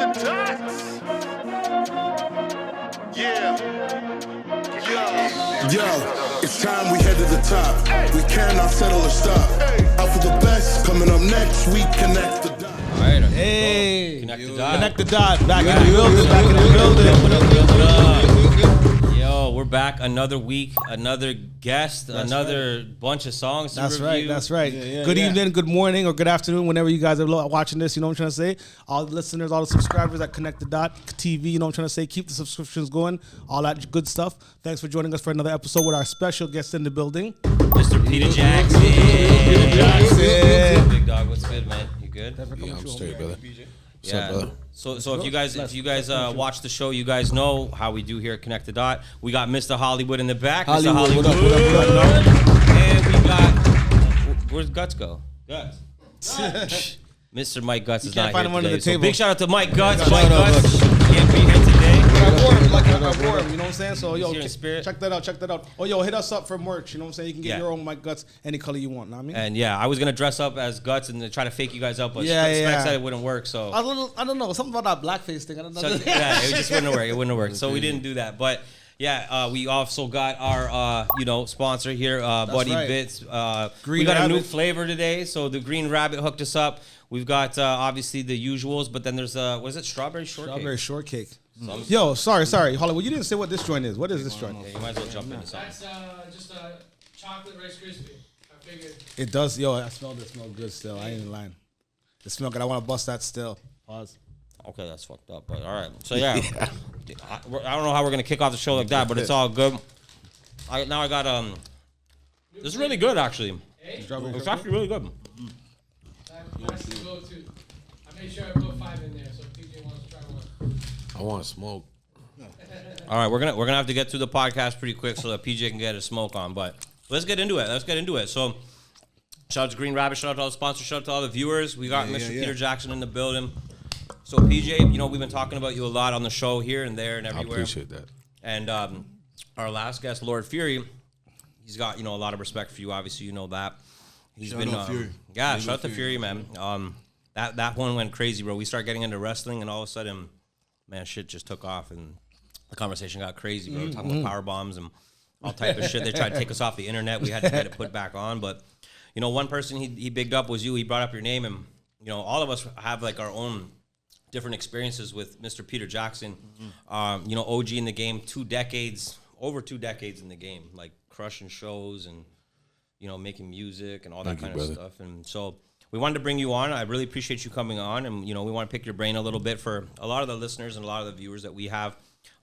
the dots. Yeah. Yo, it's time we head to the top. We cannot settle or stop. Out for the best. Coming up next, we connect the dots. All right. Hey, Connect the dot. Connect the dot. Back in the building. Back in the building. Yo, we're back. Another week, another guest, another bunch of songs to That's review. right. That's right. Good evening, good morning, or good afternoon, whenever you guys are watching this. You know what I'm trying to say? All the listeners, all the subscribers at Connect the Dot TV. You know what I'm trying to say? Keep the subscriptions going. All that good stuff. Thanks for joining us for another episode with our special guest in the building, Mr. Peter Jackson. Peter Jackson. Big dog, what's good, man? You good? Yeah, I'm straight, brother. What's up, brother? So if you guys watch the show, you guys know how we do here at Connect the Dot. We got Mr. Hollywood in the back. Mr. Hollywood. What up? And we got, where's Gutz go? Guts. Mr. Mic Gutz is can't not find here him under today. the So table. big shout out to Mic Gutz. Shout Mic out, Gutz can't be here today. I wore him like I wore him, you know what I'm saying? So, yo, He's here in spirit. check that out. Oh, yo, hit us up for merch, you know what I'm saying? You can get your own Mic Gutz any color you want, know what I mean? And yeah, I was gonna dress up as Gutz and try to fake you guys out, but Yeah, Specz said it wouldn't work. So I don't know, something about that blackface thing. I don't know. So, yeah, it just wouldn't work. It wouldn't work. So we didn't do that. But yeah, we also got our sponsor here, Buddy right. Bits. Green we got a new Rabbit. flavor today. So the Green Rabbit hooked us up. We've got obviously the usuals, but then there's what is it? Strawberry shortcake. Strawberry shortcake. Yo, sorry, Hollywood. You didn't say what this joint is. What is this joint? Yeah, you might as well jump into something. That's just a chocolate Rice Krispie. I figured. It does. Yo, I smell this. Smell good still. I ain't even lying. It smell good. I want to bust that still. Pause. Okay, that's fucked up. But all right. So yeah, I don't know how we're gonna kick off the show like that, but it's all good. I got this is really good actually. It's actually really good. That's the go-to. I made sure I put 5 in there, so PJ wants to try one. I want to smoke. All right, we're gonna have to get through the podcast pretty quick so that PJ can get his smoke on. But let's get into it. So shout out to Green Rabbit, shout out to all the sponsors, shout out to all the viewers. We got Mr. Peter Jackson in the building. So PJ, you know we've been talking about you a lot on the show here and there and I everywhere. appreciate that. And our last guest, Lord Fury, he's got a lot of respect for you. Obviously, you know that. Shout out Fury. Yeah, shout out to Fury, man. That one went crazy, bro. We started getting into wrestling, and all of a sudden, man, shit just took off, and the conversation got crazy, bro. Talking about power bombs and all type of shit. They tried to take us off the internet. We had to get it put back on. But one person he bigged up was you. He brought up your name, and all of us have like our own different experiences with Mr. Peter Jackson. OG in the game, over 2 decades in the game, like crushing shows and making music and all that kind of stuff. And so we wanted to bring you on. I really appreciate you coming on. And, we want to pick your brain a little bit for a lot of the listeners and a lot of the viewers that we have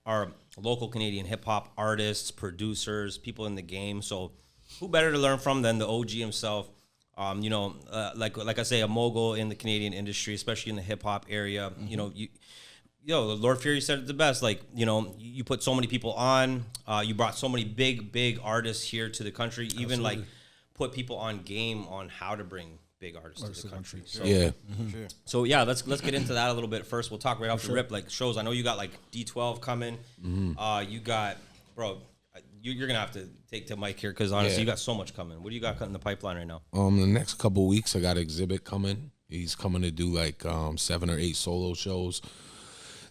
are local Canadian hip-hop artists, producers, people in the game. So who better to learn from than the OG himself? Like I say, a mogul in the Canadian industry, especially in the hip-hop area. Lord Fury said it the best. Like, you put so many people on. You brought so many big artists here to the country. Even Absolutely. like put people on game on how to bring big artists to the country. So, Yeah. So yeah, let's get into that a little bit first. We'll talk right off the rip, like shows. I know you got like D12 coming. You got, bro. You're gonna have to take the mic here because honestly, you got so much coming. What do you got in the pipeline right now? The next couple weeks, I got an exhibit coming. He's coming to do like 7 or 8 solo shows.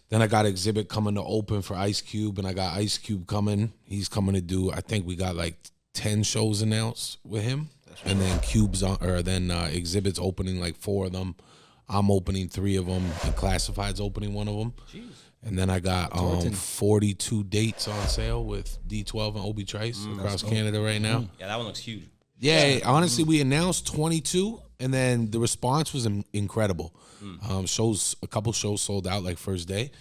Then I got an exhibit coming to open for Ice Cube, and I got Ice Cube coming. He's coming to do. I think we got like 10 shows announced with him, and then exhibits opening like 4 of them. I'm opening 3 of them, and Classified's opening 1 of them. Jeez. And then I got 42 dates on sale with D12 and Obi Trice across Canada right now. Yeah, that one looks huge. Yeah, honestly, we announced 22, and then the response was incredible. A couple shows sold out like first day.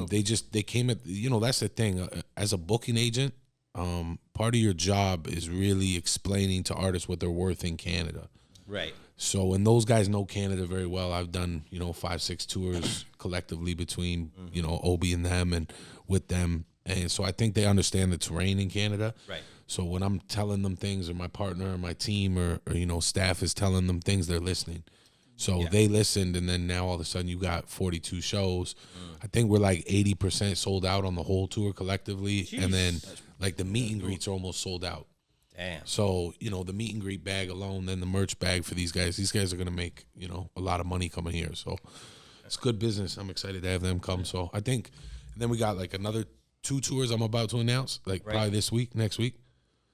They came at that's the thing. As a booking agent, part of your job is really explaining to artists what they're worth in Canada. Right. So, and those guys know Canada very well. I've done 5-6 tours collectively between Obi and them and with them, and so I think they understand the terrain in Canada. Right. So when I'm telling them things, or my partner or my team or staff is telling them things, they're listening. So they listened, and then now all of a sudden you got 42 shows. I think we're like 80% sold out on the whole tour collectively. Jeez. And then like the meet and greets are almost sold out. Damn. So, the meet and greet bag alone, then the merch bag for these guys are going to make, a lot of money coming here. So it's good business. I'm excited to have them come. So I think, and then we got like another 2 tours I'm about to announce, like probably this week, next week.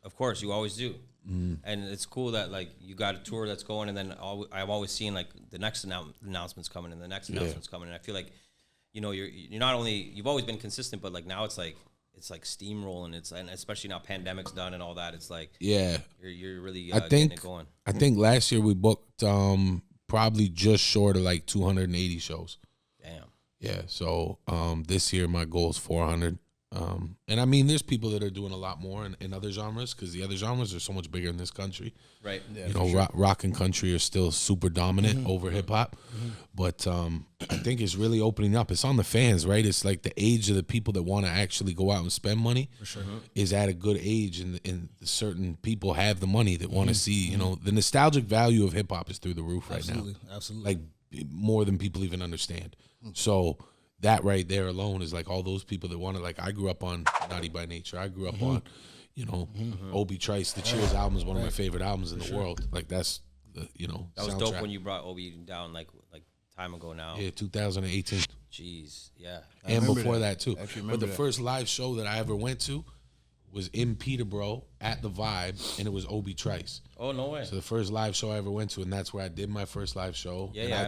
Of course, you always do. And it's cool that like you got a tour that's going, and then I've always seen like the next announcements coming and the next announcements coming, and I feel like, you know, you're not only, you've always been consistent, but like now it's like steamrolling. And especially now pandemic's done and all that. It's like you're really getting it going. I think last year we booked probably just short of like 280 shows. Damn. Yeah. So this year my goal is 400. And I mean, there's people that are doing a lot more in other genres because the other genres are so much bigger in this country. Right. Yeah, you know, rock and country are still super dominant over hip hop. But I think it's really opening up. It's on the fans, right? It's like the age of the people that want to actually go out and spend money is at a good age. And certain people have the money that want to see, you know, the nostalgic value of hip hop is through the roof right now. Absolutely. Like more than people even understand. So that right there alone is like all those people that want to, like, I grew up on Naughty by Nature. I grew up on, you know, Obi Trice. The Cheers album is one of my favorite albums in the world. Like that's the, you know, that was soundtrack. dope when you brought Obi down like time ago now. Yeah, 2018. Jeez, yeah. And before that too. But the that. first live show that I ever went to was in Peterborough at the Vibe, and it was Obi Trice. Oh, no way. So the first live show I ever went to, and that's where I did my first live show. Yeah, and yeah,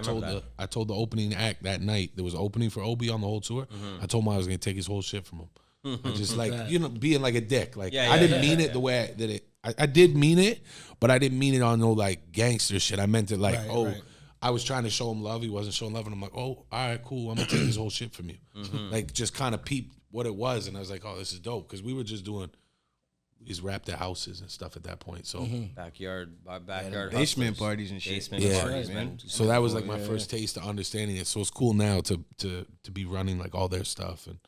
I told the opening act that night. There was an opening for Obi on the whole tour. I told him I was gonna take his whole shit from him. I just like, you know, being like a dick. Like I didn't mean it the way I did mean it, but I didn't mean it on no like gangster shit. I meant it like, I was trying to show him love. He wasn't showing love, and I'm like, oh, all right, cool. I'm gonna take his whole shit from you. Like just kind of peeped what it was, and I was like, oh, this is dope because we were just doing. He's wrapped at houses and stuff at that point. So backyard basement hustlers, parties and shit. basement parties, man. So that was like my first taste of understanding it. So it's cool now to be running like all their stuff. And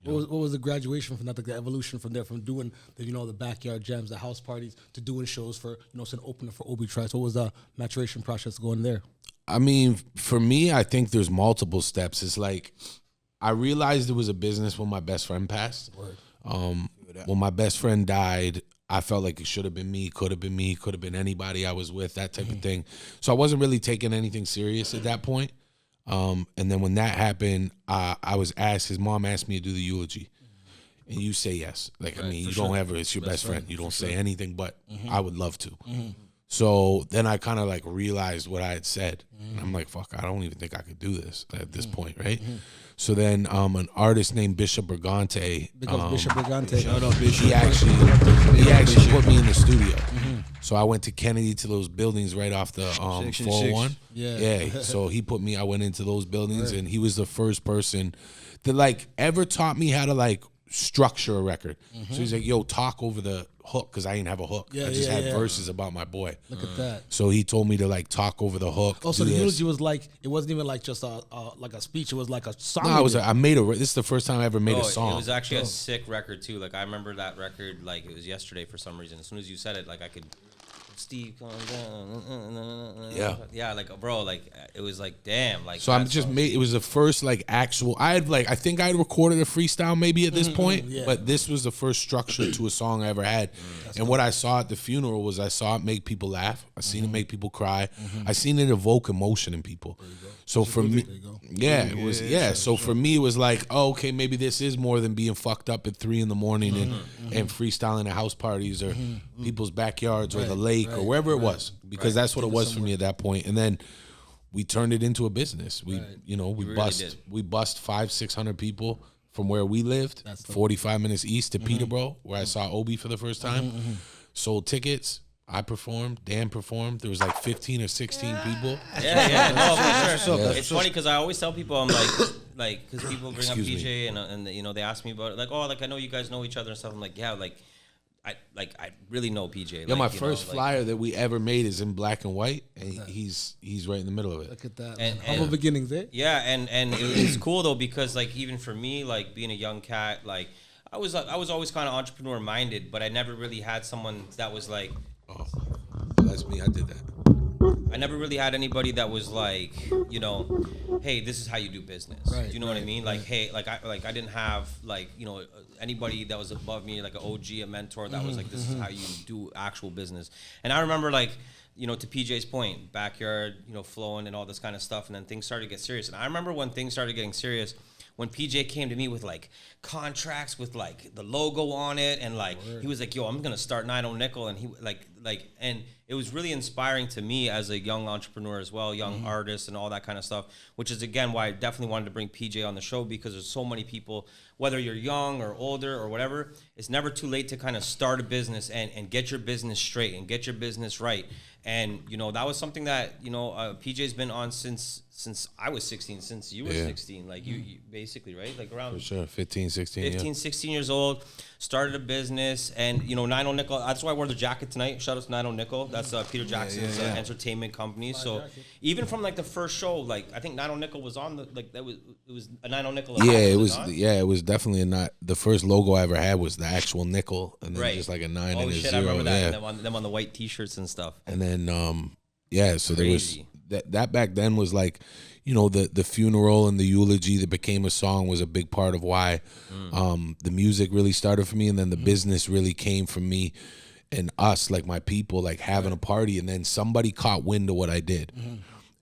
what was the graduation from that? Like the evolution from there, from doing the, you know, the backyard jams, the house parties, to doing shows for, you know, an opener for Obi Trice. What was the maturation process going there? I mean, for me, I think there's multiple steps. It's like I realized it was a business when my best friend passed. When my best friend died, I felt like it should have been me, could have been anybody I was with, that type of thing. So I wasn't really taking anything serious at that point. And then when that happened, I was asked, his mom asked me to do the eulogy. And you say yes. Like, I mean, you don't ever, it's your best friend. You don't say anything, but I would love to. So then I kind of like realized what I had said. And I'm like, fuck, I don't even think I could do this at this point, right? So then an artist named Bishop Brigante. Bishop Brigante. Shout out Bishop. He actually put me in the studio. So I went to Kennedy, to those buildings right off the Section 401. 6. Yeah. So he put me, I went into those buildings, and he was the first person that like ever taught me how to like structure a record. So he's like, yo, talk over the hook, because I didn't have a hook. I just had verses about my boy. Look at that. So he told me to like talk over the hook. Also, the eulogy was like, it wasn't even like just like a speech. It was like a song. No, I made this is the first time I ever made a song. It was actually a sick record too. Like I remember that record like it was yesterday for some reason. As soon as you said it, like I could. Steve, yeah, like bro, like it was like damn, like. So I'm just made. It was the first like actual. I think I had recorded a freestyle maybe at this point, but this was the first structure to a song I ever had. And what I saw at the funeral was I saw it make people laugh. I seen it make people cry. I seen it evoke emotion in people. So for me, it was So for me, it was like, oh, okay, maybe this is more than being fucked up at 3 a.m. and freestyling at house parties or people's backyards or the lake or wherever it was, because that's what it was for me at that point. And then we turned it into a business. We bust 500-600 people from where we lived, 45 minutes east to Peterborough, where I saw Obi for the first time. Sold tickets. I performed. Dan performed. There was like 15 or 16 people. Yeah, no, for sure. It's funny because I always tell people I'm like, because people bring up PJ and you know they ask me about it, like, oh, like I know you guys know each other and stuff. I'm like, yeah, like I really know PJ. Yeah, my first flyer that we ever made is in black and white, and he's right in the middle of it. Look at that. And humble beginnings, eh? Yeah, and it's cool though because like even for me, like being a young cat, like I was always kind of entrepreneur minded, but I never really had someone that was like. Oh, that's me. I did that. I never really had anybody that was like, you know, hey, this is how you do business. Right, Do you know what I mean? Like, hey, I didn't have like, you know, anybody that was above me, like an OG, a mentor that was like, this is how you do actual business. And I remember like, you know, to PJ's point, backyard, you know, flowing and all this kind of stuff. And then things started to get serious. And I remember when things started getting serious, when PJ came to me with like contracts with like the logo on it, and like he was like, yo, I'm gonna start 90 Nickel, and he like and it was really inspiring to me as a young entrepreneur as well, young artist and all that kind of stuff, which is again why I definitely wanted to bring PJ on the show, because there's so many people, whether you're young or older or whatever, it's never too late to kind of start a business and get your business straight and get your business right. And, you know, that was something that, you know, PJ's been on since I was 16, since you were 16, like you basically, right? Like around For sure, 15, 16, 15, 16 years old, started a business, and, you know, 90 Nickel, that's why I wore the jacket tonight. Shout out to 90 Nickel. That's Peter Jackson's entertainment company. So even from like the first show, like I think 90 Nickel was on the, like it was a 90 Nickel. It was definitely the first logo I ever had was the actual nickel, and then just like a 9 and a 0. I remember that. And them on the white t-shirts and stuff. And then so there was that back then was like, you know, the funeral and the eulogy that became a song was a big part of why the music really started for me, and then the business really came from me and us, like my people, like having a party, and then somebody caught wind of what I did.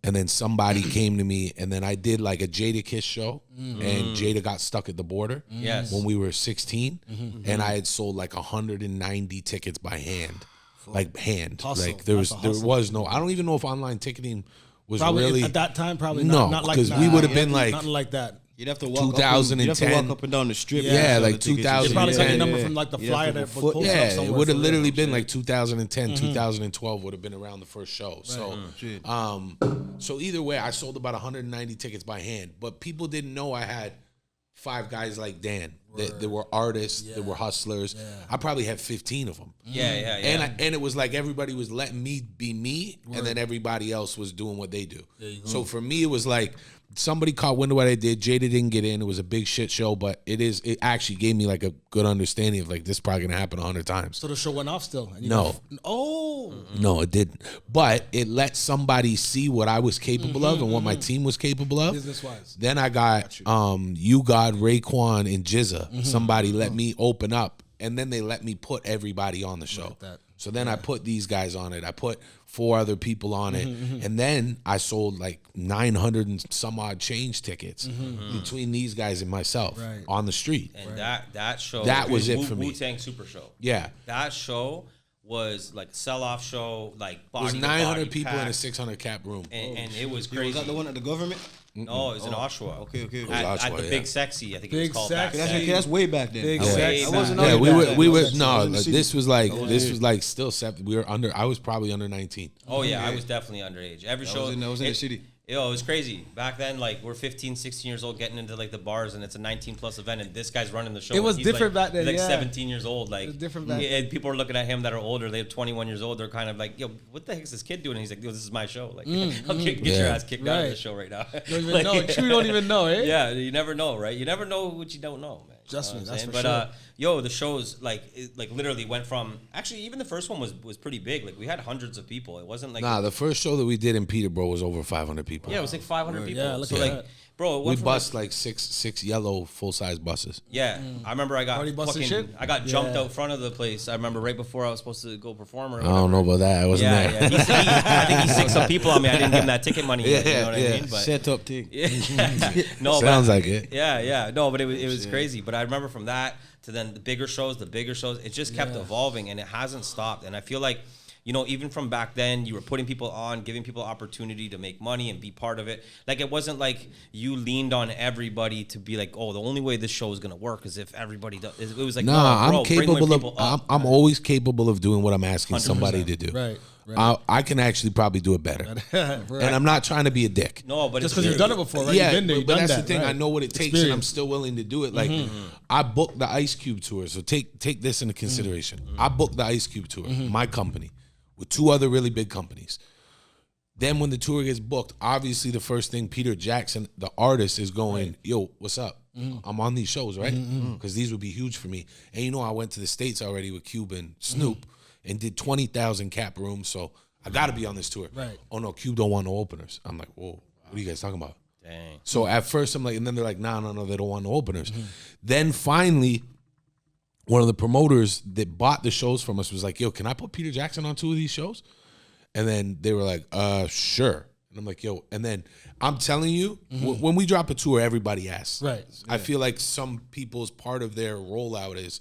And then somebody came to me, and then I did like a Jada Kiss show, and Jada got stuck at the border when we were 16, and I had sold like 190 tickets by hand. Like hand, Hustle. like there was no. I don't even know if online ticketing was Probably really at that time. Probably no, not like because that. we would have been like nothing like that. You'd have to walk 2010. You'd have to walk up and down the strip. Yeah, and like sell the tickets. 2010. They probably got your number Yeah. from like the You'd flyer have to that go was foot- posted Yeah, somewhere it would have for literally real. been like 2010, 2012 would have been around the first show. So, Shit. so either way, I sold about 190 tickets by hand, but people didn't know I had 5 guys like Dan. That were artists, that were hustlers. I probably had 15 of them. Yeah. And it was like everybody was letting me be me, and then everybody else was doing what they do. So for me, it was like somebody caught wind of what I did. Jada didn't get in. It was a big shit show, but it actually gave me like a good understanding of like this is probably gonna happen 100 times. So the show went off still. And you No. No, it didn't. But it let somebody see what I was capable of and what my team was capable of. Business-wise. Then I got You God, Raekwon, and Jizza. Somebody let me open up, and then they let me put everybody on the show. that. So then I put these guys on it. I put 4 other people on it. And then I sold like 900 and some odd change tickets between these guys and myself on the street. And that show, That was it for me. Wu-Tang Super Show. Yeah. That show was like a sell-off show, like body It was to 900 body people in a packed, 600 cap room. and it was Yeah, crazy. was that the one at the government? No, it was in Oshawa. Okay. At, Oshawa, at the yeah. Big Sexy, I think it Big was called Sexy. back then. That's way back then. Big I Sexy. wasn't Yeah, on we it were back we then. were I was no. in the city. This was like still 7. We were under. I was probably under 19. Oh yeah, I was definitely underage. Every show, I was in the city. Yo, it was crazy. Back then, like, we're 15, 16 years old getting into, like, the bars, and it's a 19-plus event, and this guy's running the show. It was He's, different like, back then, He's, like, yeah. 17 years old. Like, It was different back and people are looking at him that are older. They're 21 years old. They're kind of like, yo, what the heck is this kid doing? And he's like, yo, this is my show. Like, I'll get your ass kicked out of the show right now. Don't even know. True, don't even know, eh? Yeah, you never know, right? You never know what you don't know, man. Trust You me, know what that's I'm for saying? sure. Yo, the shows like literally went from actually even the first one was pretty big. Like we had hundreds of people. It wasn't like Nah, the first show that we did in Peterborough was over 500 people. yeah, it was like 500 people. Yeah, look so at like, that. bro, it we went from bust like six yellow full size buses. yeah, I remember I got Already busting fucking, shit? I got jumped Yeah. out front of the place. I remember right before I was supposed to go perform or I don't know about that. I wasn't Yeah, there. yeah. I think he sicked some people on me. I didn't give him that ticket money. Yet, you know what I mean? But Set up thing. no, Sounds but, like it. Yeah. No, but it was crazy. But I remember from that to then the bigger shows. It just kept evolving, and it hasn't stopped. And I feel like, you know, even from back then, you were putting people on, giving people opportunity to make money and be part of it. Like, it wasn't like you leaned on everybody to be like, oh, the only way this show is going to work is if everybody does. It was like, Nah, no, bro, I'm bring capable people of. up. I'm always capable of doing what I'm asking 100%. somebody to do. Right. I can actually probably do it better. And I'm not trying to be a dick. No, but Just it's because you've true. done it before, right? Yeah, You've been there, but you've done that's that, the thing. right. I know what it takes, and I'm still willing to do it. Like, I booked the Ice Cube tour, so take this into consideration. I booked the Ice Cube tour, my company, with 2 other really big companies. Then when the tour gets booked, obviously the first thing Peter Jackson, the artist, is going, yo, what's up? I'm on these shows, right? Because these would be huge for me. And you know, I went to the States already with Cube and Snoop and did 20,000 cap rooms, so I got to be on this tour. Right. Oh, no, Cube don't want no openers. I'm like, whoa, what are you guys talking about? Dang. So at first I'm like, and then they're like, no, they don't want no openers. Then finally, one of the promoters that bought the shows from us was like, yo, can I put Peter Jackson on 2 of these shows? And then they were like, sure. And I'm like, yo, and then I'm telling you, when we drop a tour, everybody asks. Right. I feel like some people's part of their rollout is,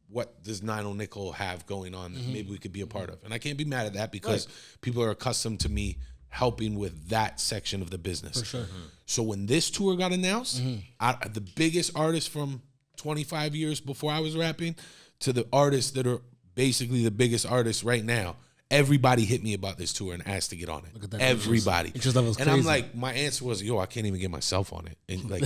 what does Nino Nickel have going on that maybe we could be a part of? And I can't be mad at that because people are accustomed to me helping with that section of the business. For sure. So when this tour got announced, the biggest artists from 25 years before I was rapping to the artists that are basically the biggest artists right now, everybody hit me about this tour and asked to get on it. Look at that. Everybody. Interest level is and I'm crazy. like, my answer was, yo, I can't even get myself on it. And like,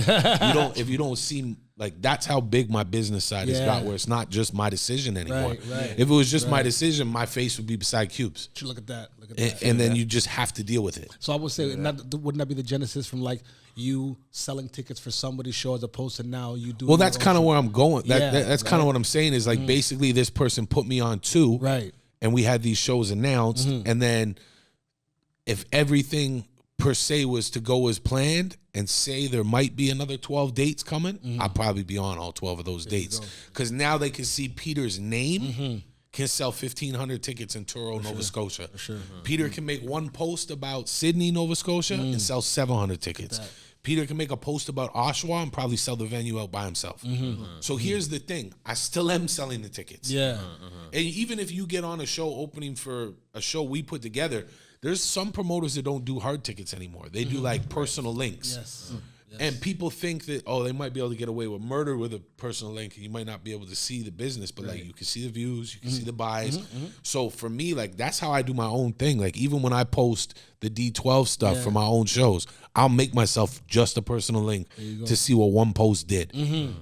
if you don't see, like, that's how big my business side has got, where it's not just my decision anymore. Right. If it was just my decision, my face would be beside Cube's. Look at that. Look at that. And then you just have to deal with it. So I would say, wouldn't that be the genesis from like you selling tickets for somebody's show as opposed to now you do? Well, that's kind of where I'm going. Yeah, That's kind of what I'm saying is like basically this person put me on 2. Right. And we had these shows announced. And then if everything per se was to go as planned and say there might be another 12 dates coming, I'll probably be on all 12 of those dates. Because now they can see Peter's name can sell 1,500 tickets in Truro, Nova Scotia. Peter can make one post about Sydney, Nova Scotia and sell 700 tickets. Peter can make a post about Oshawa and probably sell the venue out by himself. So here's the thing. I still am selling the tickets. Yeah. And even if you get on a show opening for a show we put together, there's some promoters that don't do hard tickets anymore. They do like personal links. Yes. And people think that, oh, they might be able to get away with murder with a personal link and you might not be able to see the business, but like you can see the views, you can see the buys. So for me, like that's how I do my own thing. Like even when I post the D12 stuff for my own shows, I'll make myself just a personal link to see what one post did.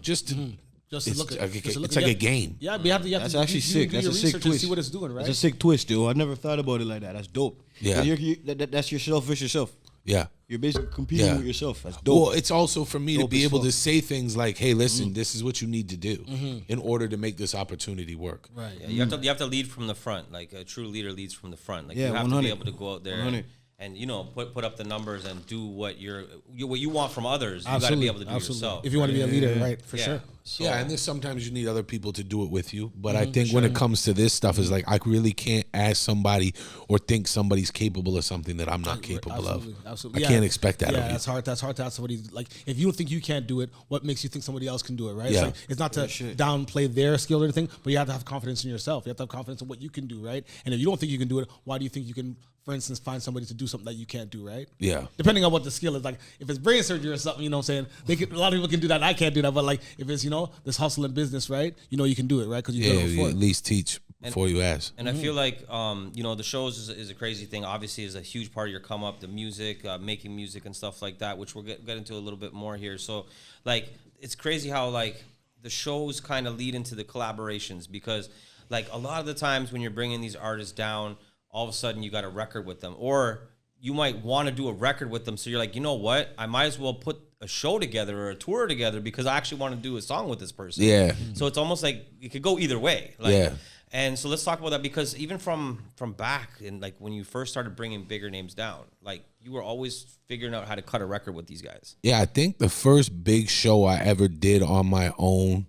Just to look at it's like a game. Yeah, you have to That's actually sick. That's a sick twist. See what it's doing, right? That's a sick twist, dude. I never thought about it like that. That's dope. Yeah. That's yourself versus yourself. Yeah. You're basically competing with yourself. That's dope. Well, it's also for me to Dope be as able fuck. to say things like, hey, listen, this is what you need to do in order to make this opportunity work. Right. Yeah, you have to lead from the front. Like a true leader leads from the front. Like Yeah, you have 100. to be able to go out there 100. and you know put up the numbers and do what you want from others. You got to be able to do yourself. If you want to be a leader, right? For sure. So, Yeah, and there's sometimes you need other people to do it with you. But I think when it comes to this stuff, is like I really can't ask somebody or think somebody's capable of something that I'm not capable of. Absolutely. I can't expect that Yeah, of you. that's hard. That's hard to ask somebody. Like, if you don't think you can't do it, what makes you think somebody else can do it, right? Yeah. It's not to downplay their skill or anything, but you have to have confidence in yourself. You have to have confidence in what you can do, right? And if you don't think you can do it, why do you think you can, for instance, find somebody to do something that you can't do, right? Yeah. Depending on what the skill is. Like, if it's brain surgery or something, you know what I'm saying? A lot of people can do that. I can't do that. But, like, if it's, this hustle and business, right? You can do it, right? Because you've done it You before. at least teach before you ask. And I feel like, the shows is a crazy thing. Obviously, is a huge part of your come up, the music, making music and stuff like that, which we'll get into a little bit more here. So, like, it's crazy how, like, the shows kind of lead into the collaborations because, like, a lot of the times when you're bringing these artists down, all of a sudden you got a record with them. Or you might want to do a record with them. So you're like, you know what? I might as well put a show together or a tour together because I actually want to do a song with this person. Yeah. So it's almost like it could go either way. Like, Yeah. And so let's talk about that because even from back and like when you first started bringing bigger names down, like you were always figuring out how to cut a record with these guys. Yeah, I think the first big show I ever did on my own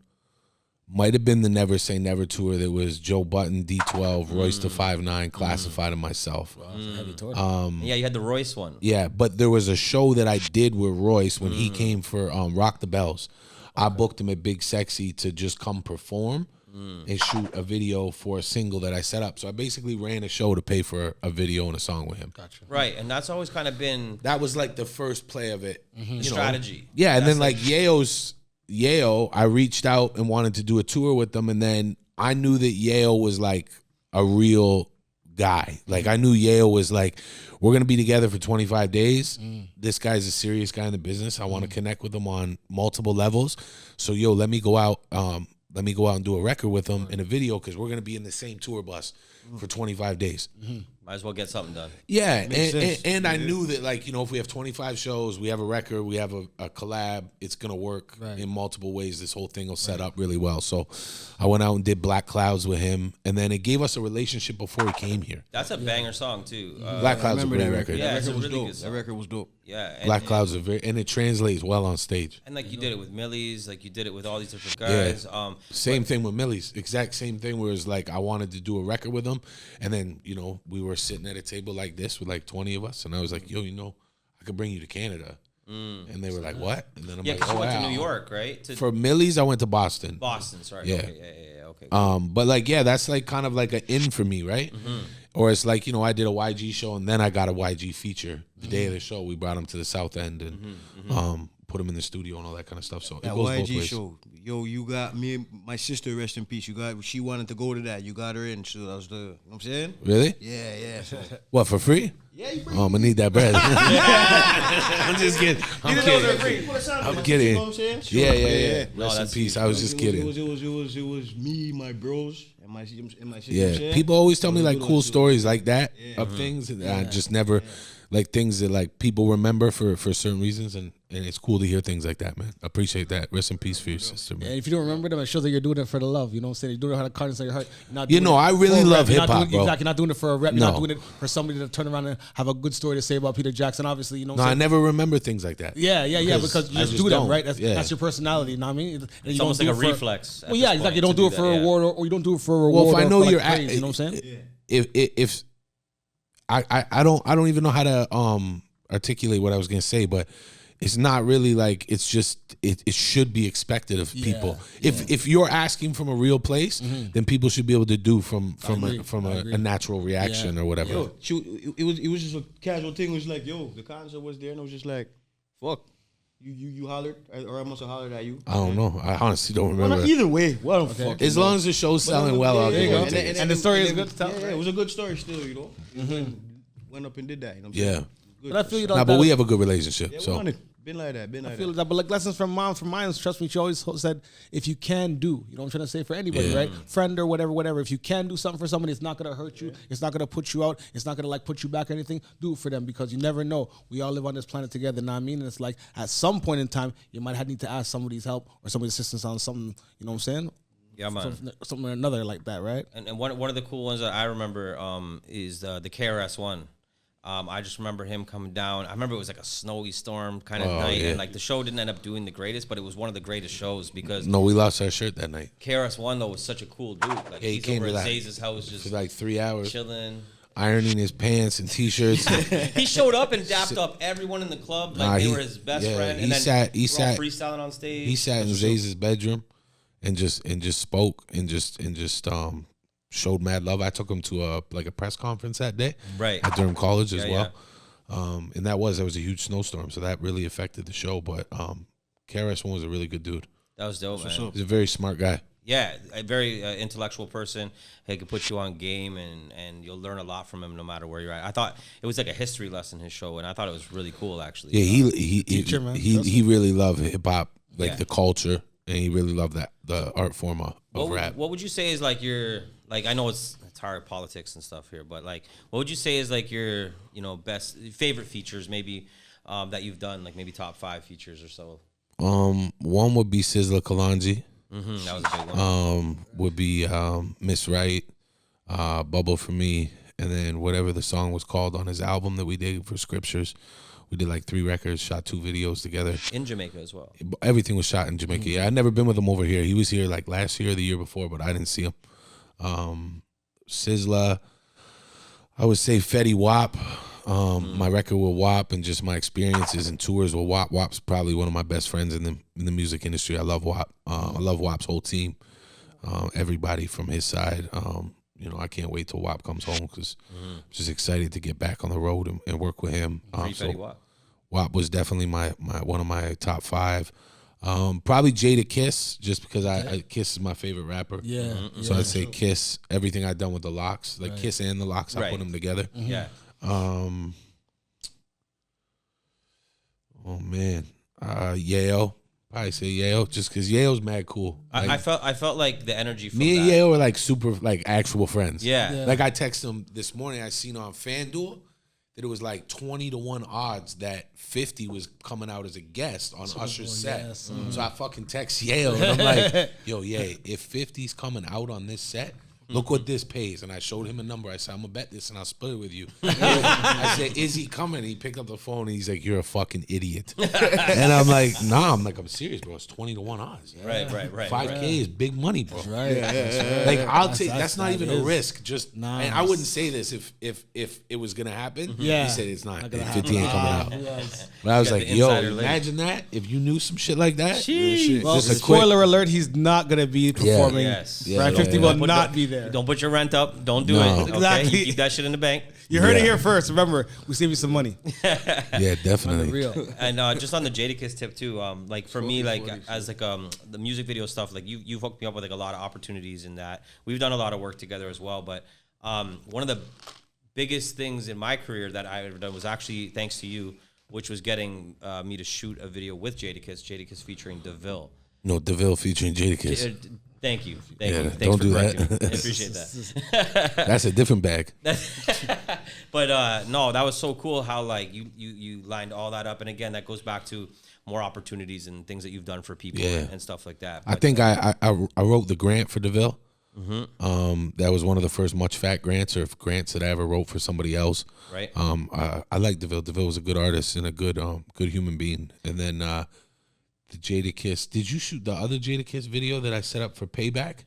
might have been the Never Say Never tour. That was Joe Button, D12, Royce the 5'9", Classified, and myself. Wow, it's a heavy tour. Yeah, you had the Royce one. Yeah, but there was a show that I did with Royce when he came for Rock the Bells. I booked him at Big Sexy to just come perform and shoot a video for a single that I set up. So I basically ran a show to pay for a video and a song with him. Gotcha. Right, and that's always kind of been That was like the first play of it. the strategy. Yeah, and That's then like Yayo, I reached out and wanted to do a tour with them, and then I knew that Yayo was like a real guy. Like I knew Yayo was like, we're gonna be together for 25 days. This guy's a serious guy in the business. I want to connect with him on multiple levels. So let me go out and do a record with him in a video because we're gonna be in the same tour bus. for 25 days. Might as well get something done. Yeah, sense. and I knew that, like, if we have 25 shows, we have a record, we have a collab, it's going to work in multiple ways. This whole thing will set up really well. So I went out and did Black Clouds with him, and then it gave us a relationship before he came here. That's a banger song, too. Black Clouds is a great record. Yeah, That it's a record was really dope. good song. That record was dope. Yeah. Black Clouds are and it translates well on stage. And like you did it with Millie's, like you did it with all these different guys. Same thing with Millie's. Exact same thing where it's like I wanted to do a record with them, and then we were sitting at a table like this with like 20 of us, and I was like, yo, I could bring you to Canada. And they were like, what? And then I'm like, because you went to wow. New York, right? For Millie's, I went to Boston. Boston, sorry. Yeah. Okay, okay. But like, that's like kind of like an in for me, right? Or it's like, I did a YG show and then I got a YG feature. The day of the show, we brought him to the South End and put him in the studio and all that kind of stuff. So That it goes both YG ways. show, yo, you got me and my sister, rest in peace. She wanted to go to that. You got her in. So that was you know what I'm saying? Really? Yeah. So, What, for free? yeah, you bring I'm gonna need that bread. I'm just kidding. I'm kidding. I'm kidding. You know what I'm saying? Yeah. No, Rest in that's peace. I was just kidding. It was me, my bros, and my sister. Yeah, people always tell me like cool stories like that of things, and I just never like things that like people remember for certain reasons, and it's cool to hear things like that, man. I appreciate that. Rest in peace for your sister, man. And if you don't remember them, it shows that you're doing it for the love. You know what I'm saying? You're doing it out of kindness of your heart. You're not doing it I really for a love rep. You're not hip-hop, doing- bro. Exactly, you're not doing it for a rep. You're No. not doing it for somebody to turn around and have a good story to say about Peter Jackson. Obviously, you know what No, I'm I saying? never remember things like that. Yeah, because you I just do them, don't. right? That's Yeah. your personality, you know what I mean? And It's you almost don't like a do it for- reflex. Well, yeah, exactly. You don't do it for a reward, or you don't do it for a Well, reward. if I or know for, you're like, praise, you know what I'm saying? If I don't even know how to articulate what I was gonna say, but it's not really like it's just it should be expected of people. If you're asking from a real place, then people should be able to do from a natural reaction or whatever. Yo, it was just a casual thing. It was like, yo, the concept was there, and it was just like, fuck. You hollered, or I must have hollered at you. I don't know. I honestly don't Well, remember. not either way, what the fuck? As long as the show's selling well, I'll you give go. it a ticket. And the story is good to tell, Yeah, it was a good story still, Went up and did that, you know what I'm saying? Yeah. But I feel you Nah, like but that. we have a good relationship. Yeah, So been like that, I feel that, but like lessons from mine, trust me, she always said, if you can do, you know what I'm trying to say, for anybody, right? Friend or whatever, if you can do something for somebody, it's not going to hurt you. It's not going to put you out. It's not going to like put you back or anything. Do it for them, because you never know. We all live on this planet together, know what I mean? And it's like, at some point in time, you might need to ask somebody's help or somebody's assistance on something, you know what I'm saying? Yeah, man. Something or another like that, right? And one of the cool ones that I remember is the KRS One. I just remember him coming down. I remember it was like a snowy storm kind of night, and like the show didn't end up doing the greatest, but it was one of the greatest shows because no, we lost our shirt that night. KRS One though was such a cool dude. Like Yeah, he he's came over to at that Zay's house for just like 3 hours, chilling. ironing his pants and t-shirts. He showed up and dapped up everyone in the club like they were his best friend. And he then sat we're all freestyling on stage. He sat in Zay's bedroom and just spoke and just showed mad love. I took him to a press conference that day, Right. at Durham College as well. Yeah. And there was a huge snowstorm, so that really affected the show. But KRS One was a really good dude. That was dope, man. He's a very smart guy. Yeah, a very intellectual person. He could put you on game, and you'll learn a lot from him no matter where you're at. I thought it was like a history lesson, his show, and I thought it was really cool, actually. Yeah, Teacher, man. he really loved hip hop, like Yeah. the culture, and he really loved the art form of rap. What would you say is like your, like, I know it's hard politics and stuff here, but like, what would you say is like your, best favorite features maybe that you've done, like maybe top 5 features or so? One would be Sizzla Kalonji. That was a big one. Would be Miss Right, Bubble for Me, and then whatever the song was called on his album that we did for Scriptures. We did like 3 records, shot 2 videos together. In Jamaica as well. Everything was shot in Jamaica. Yeah, I'd never been with him over here. He was here like last year or the year before, but I didn't see him. Sizzla, I would say Fetty Wap. My record with WAP and just my experiences and tours with WAP. WAP's probably one of my best friends in the music industry. I love WAP. I love WAP's whole team. Everybody from his side. I can't wait till WAP comes home because I'm just excited to get back on the road and work with him. Fetty Wap. WAP was definitely my one of my top 5. Probably Jada Kiss, just because I Kiss is my favorite rapper. Yeah. So I'd say Kiss. Everything I've done with the Locks, like Kiss and the Locks, I Right. put them together. Yeah. Oh man, Yayo, probably say Yale, just because Yale's mad cool. Like, I felt like the energy from me and that. Yale were like super like actual friends. Yeah. Like I texted him this morning. I seen on FanDuel that it was like 20-1 odds that 50 was coming out as a guest on Usher's set. yes. So I fucking text Yale and I'm like, yo, Ye, if 50's coming out on this set, look what this pays. And I showed him a number. I said, I'm going to bet this and I'll split it with you. I said, is he coming? He picked up the phone and he's like, you're a fucking idiot. And I'm like, nah, I'm serious, bro. It's 20-1 odds. Right. 5K is big money, bro. Right. Like I'll take that's not even a risk. Just Nice. and I wouldn't say this if it was gonna happen. Yeah. He said it's not. Not gonna 50 ain't coming out. Yes. But I was Got like, the yo, insider link. imagine that if you knew some shit like that. Well, Just a quick- spoiler alert: he's not gonna be performing. Yes. Yeah, Right, yeah, 50 yeah. will Don't put- not be there. Don't put your rent up. Don't do No. it. Okay, Exactly. you keep that shit in the bank. You heard it Yeah. here first. Remember, we save you some money. Yeah, definitely. Real. And just on the Jadakiss tip too, like for me, like as like the music video stuff, like you've hooked me up with like a lot of opportunities in that. We've done a lot of work together as well. But one of the biggest things in my career that I've ever done was actually thanks to you, which was getting me to shoot a video with Jadakiss featuring DeVille. No, DeVille featuring Jadakiss. Thank you. Yeah, Thanks don't for do correcting that. me. I appreciate that. That's a different bag. But no, that was so cool how like you lined all that up, and again, that goes back to more opportunities and things that you've done for people Yeah. and stuff like that. I But, think I wrote the grant for DeVille. That was one of the first much fat grants or grants that I ever wrote for somebody else. Right. I like DeVille. DeVille was a good artist and a good human being. And then the Jadakiss. Did you shoot the other Jadakiss video that I set up for Payback?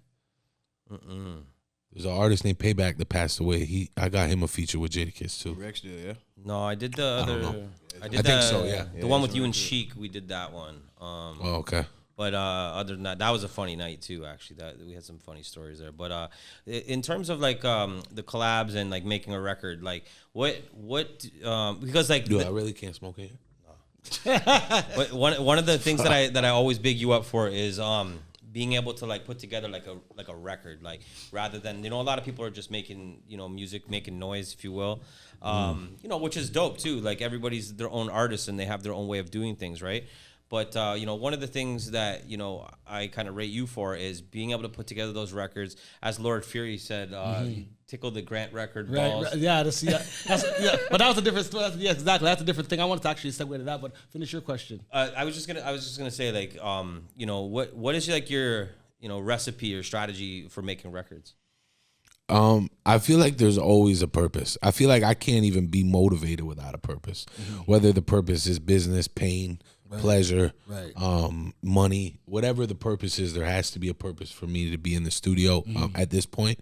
There's an artist named Payback that passed away. I got him a feature with Jadakiss too. Rex still, yeah. No, I did the other. know. I did I think so, yeah. The one with you and Chic, we did that one. Oh, okay. But other than that, that was a funny night too. Actually, that we had some funny stories there. But in terms of like the collabs and like making a record, like what because like Dude, I really can't smoke in here. but one of the things that I always big you up for is being able to like put together like a record, like rather than a lot of people are just making music, making noise, if you will, which is dope too. Like everybody's their own artist and they have their own way of doing things, right? But one of the things that I kind of rate you for is being able to put together those records. As Lord Fury said, you tickle the Grant record balls. Right. Yeah, but that was a different story. Yeah, exactly. That's a different thing. I wanted to actually segue to that, but finish your question. I was just gonna say like what is like your recipe or strategy for making records? I feel like there's always a purpose. I feel like I can't even be motivated without a purpose. Whether the purpose is business, pain, pleasure, money, whatever the purpose is, there has to be a purpose for me to be in the studio at this point.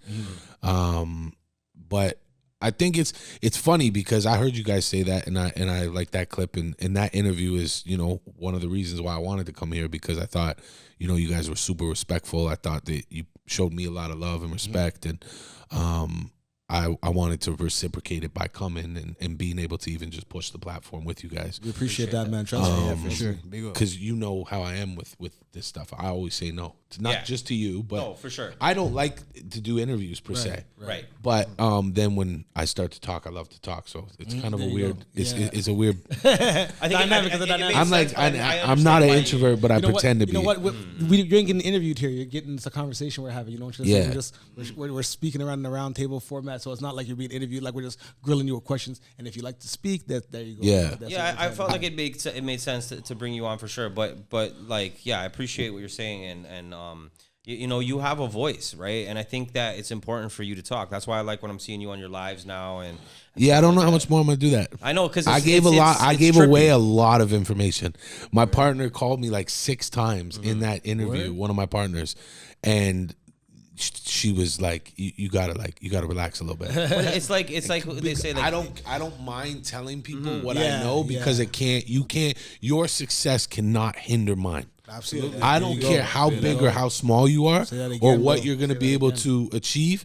But I think it's funny because I heard you guys say that, and I like that clip, and that interview is one of the reasons why I wanted to come here, because I thought you guys were super respectful. I thought that you showed me a lot of love and respect, and I wanted to reciprocate it by coming and being able to even just push the platform with you guys. We appreciate that, man. Trust me. Yeah, for sure. Big up. Because you know how I am with this stuff. I always say no. Not just to you, but No, for sure. I don't like to do interviews per se. Right. But then when I start to talk, I love to talk. So it's kind of a weird. It's a weird. I think Dynamic is a dynamic. I'm like I'm not an introvert, but I pretend to be. You know what? You ain't getting interviewed here. You're getting it's a conversation we're having. You know what I'm saying? We're speaking around the round table format, so it's not like you're being interviewed. Like we're just grilling you with questions. And if you like to speak, there you go. Yeah. Yeah, I felt like it made sense to bring you on for sure. But like, yeah, I appreciate what you're saying, and you have a voice, right? And I think that it's important for you to talk. That's why I like when I'm seeing you on your lives now. And Yeah, I don't know how much more I'm gonna do that. I know because I gave away a lot of information. My partner called me like 6 times in that interview. One of my partners, and she was like, "You gotta relax a little bit." But it's like they say. Like, I don't mind telling people what I know because your success cannot hinder mine. Absolutely. I don't care how big or how small you are or what you're going to be able to achieve.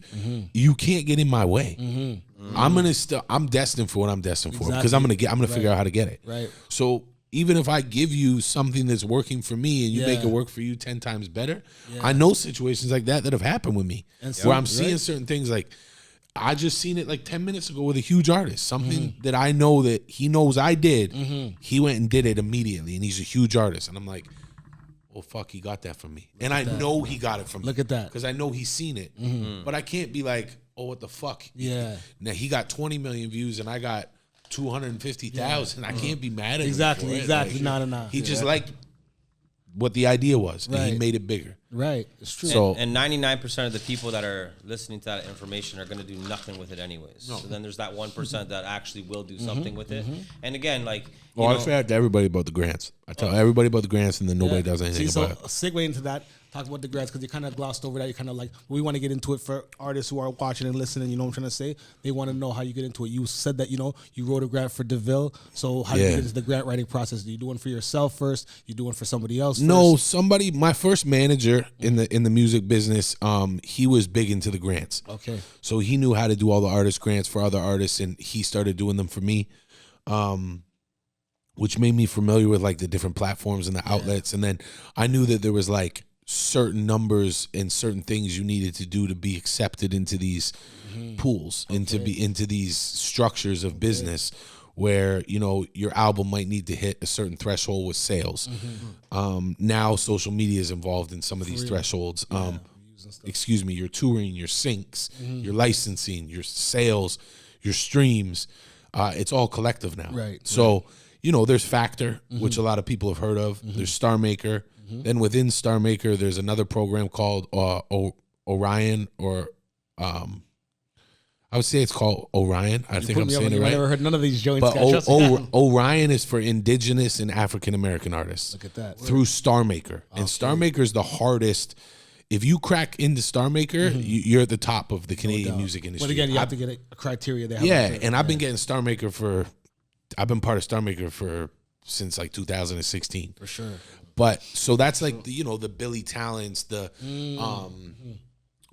You can't get in my way. I'm destined for what I'm destined for because I'm going to figure out how to get it. Right. So even if I give you something that's working for me and you make it work for you 10 times better, I know situations like that have happened with me where I'm seeing certain things like I just seen it like 10 minutes ago with a huge artist, something that I know that he knows I did. He went and did it immediately and he's a huge artist. And I'm like, oh fuck, he got that from me, and I know he got it from me. Look at that. because I know he's seen it. But I can't be like, oh, what the fuck? Yeah. Now he got 20 million views, and I got 250,000. I can't be mad at him. Exactly. for it. Exactly. Like, No. He just liked what the idea was, and he Right. made it bigger. Right. It's true. So And 99% of the people that are listening to that information are going to do nothing with it anyways. So then there's that 1% that actually will do something with it. And again, like, well, I say that to everybody about the grants. I tell everybody about the grants, and then nobody does anything See, about it. So segue into that. Talk about the grants because you kind of glossed over that. You kind of like, we want to get into it for artists who are watching and listening. You know what I'm trying to say? They want to know how you get into it. You said that, you wrote a grant for DeVille. So how do you get into the grant writing process? Do you do one for yourself first? You do one for somebody else No, first? somebody. My first manager in the music business, he was big into the grants. Okay. So he knew how to do all the artist grants for other artists, and he started doing them for me, which made me familiar with like the different platforms and the outlets. And then I knew that there was like certain numbers and certain things you needed to do to be accepted into these pools, into these structures of business where, your album might need to hit a certain threshold with sales. Now social media is involved in some of these thresholds. Excuse me, your touring, your syncs, your licensing, your sales, your streams. It's all collective now. Right. So, there's Factor, which a lot of people have heard of. There's Star Maker. Then within Star Maker, there's another program called Orion, or I would say it's called Orion. I think I'm saying it right. I never heard none of these joints. But Orion is for Indigenous and African American artists. Look at that. Through Star Maker. And Star Maker is the hardest. If you crack into Star Maker, you're at the top of the Canadian music industry. But again, you have to get a criteria. They have and I've been getting Star Maker I've been part of Star Maker since like 2016. For sure. But so that's like the Billy Talents, the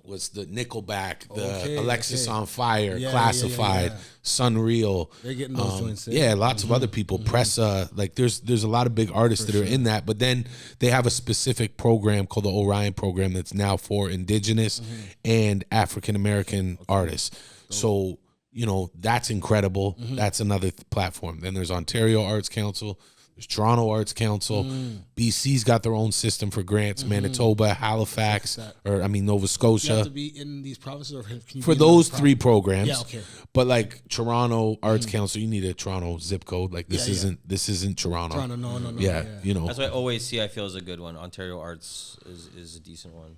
what's the Nickelback, the Alexis on Fire, Classified, Sunreal. They're getting those joints. Lots of other people. Pressa, like there's a lot of big artists that are in that. But then they have a specific program called the Orion program that's now for Indigenous and African American artists. So that's incredible. That's another platform. Then there's Ontario Arts Council. There's Toronto Arts Council. BC's got their own system for grants. Manitoba, Halifax, Nova Scotia. You have to be in these provinces, or can you for be those in three programs. Yeah, okay. But like Toronto Arts Council, you need a Toronto zip code. Like this isn't Toronto. Toronto, no. Yeah. That's what OAC I feel is a good one. Ontario Arts is a decent one